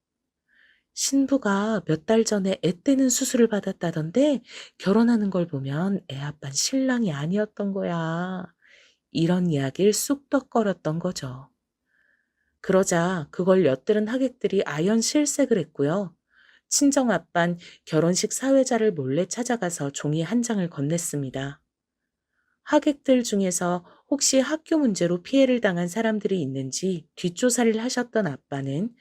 Speaker 2: 신부가 몇 달 전에 애 떼는 수술을 받았다던데 결혼하는 걸 보면 애 아빠는 신랑이 아니었던 거야. 이런 이야기를 쑥덕거렸던 거죠. 그러자 그걸 엿들은 하객들이 아연 실색을 했고요. 친정아빤 결혼식 사회자를 몰래 찾아가서 종이 한 장을 건넸습니다. 하객들 중에서 혹시 학교 문제로 피해를 당한 사람들이 있는지 뒷조사를 하셨던 아빠는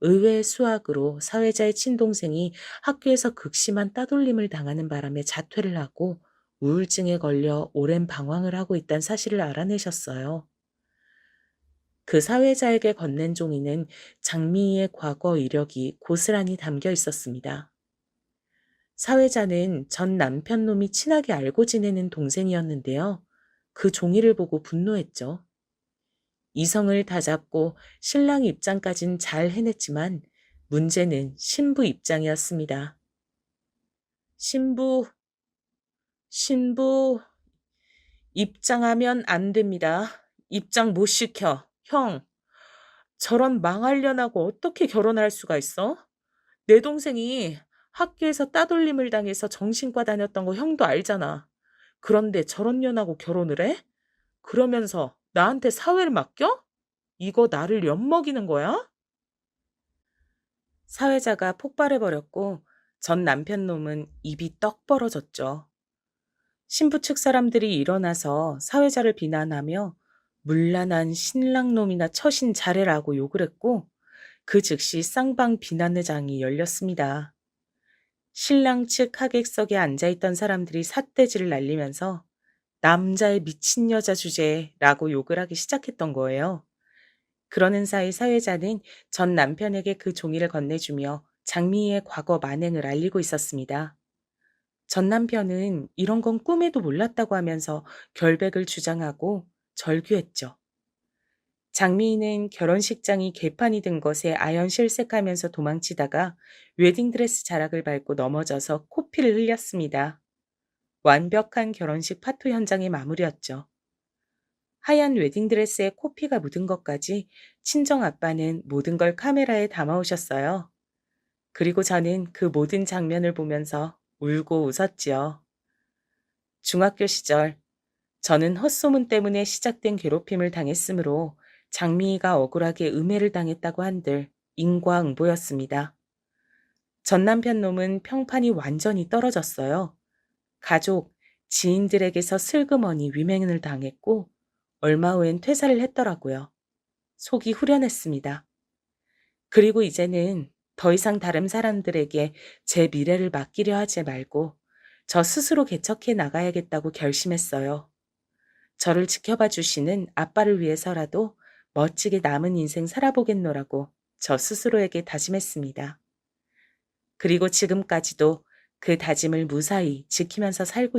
Speaker 2: 의외의 수학으로 사회자의 친동생이 학교에서 극심한 따돌림을 당하는 바람에 자퇴를 하고 우울증에 걸려 오랜 방황을 하고 있다는 사실을 알아내셨어요. 그 사회자에게 건넨 종이는 장미희의 과거 이력이 고스란히 담겨 있었습니다. 사회자는 전 남편 놈이 친하게 알고 지내는 동생이었는데요. 그 종이를 보고 분노했죠. 이성을 다잡고 신랑 입장까진 잘 해냈지만 문제는 신부 입장이었습니다. 신부, 신부, 입장하면 안 됩니다. 입장 못 시켜. 형, 저런 망할년하고 어떻게 결혼할 수가 있어? 내 동생이 학교에서 따돌림을 당해서 정신과 다녔던 거 형도 알잖아. 그런데 저런 년하고 결혼을 해? 그러면서 나한테 사회를 맡겨? 이거 나를 엿먹이는 거야? 사회자가 폭발해버렸고 전 남편 놈은 입이 떡 벌어졌죠. 신부 측 사람들이 일어나서 사회자를 비난하며 문란한 신랑 놈이나 처신 잘해라고 욕을 했고 그 즉시 쌍방 비난회장이 열렸습니다. 신랑 측 하객석에 앉아있던 사람들이 삿대질을 날리면서 남자의 미친 여자 주제라고 욕을 하기 시작했던 거예요. 그러는 사이 사회자는 전 남편에게 그 종이를 건네주며 장미희의 과거 만행을 알리고 있었습니다. 전 남편은 이런 건 꿈에도 몰랐다고 하면서 결백을 주장하고 절규했죠. 장미희는 결혼식장이 개판이 든 것에 아연실색하면서 도망치다가 웨딩드레스 자락을 밟고 넘어져서 코피를 흘렸습니다. 완벽한 결혼식 파토 현장의 마무리였죠. 하얀 웨딩드레스에 코피가 묻은 것까지 친정아빠는 모든 걸 카메라에 담아오셨어요. 그리고 저는 그 모든 장면을 보면서 울고 웃었지요. 중학교 시절 저는 헛소문 때문에 시작된 괴롭힘을 당했으므로 장미희가 억울하게 음해를 당했다고 한들 인과응보였습니다. 전 남편 놈은 평판이 완전히 떨어졌어요. 가족, 지인들에게서 슬그머니 위맹을 당했고 얼마 후엔 퇴사를 했더라고요. 속이 후련했습니다. 그리고 이제는 더 이상 다른 사람들에게 제 미래를 맡기려 하지 말고 저 스스로 개척해 나가야겠다고 결심했어요. 저를 지켜봐 주시는 아빠를 위해서라도 멋지게 남은 인생 살아보겠노라고 저 스스로에게 다짐했습니다. 그리고 지금까지도 그 다짐을 무사히 지키면서 살고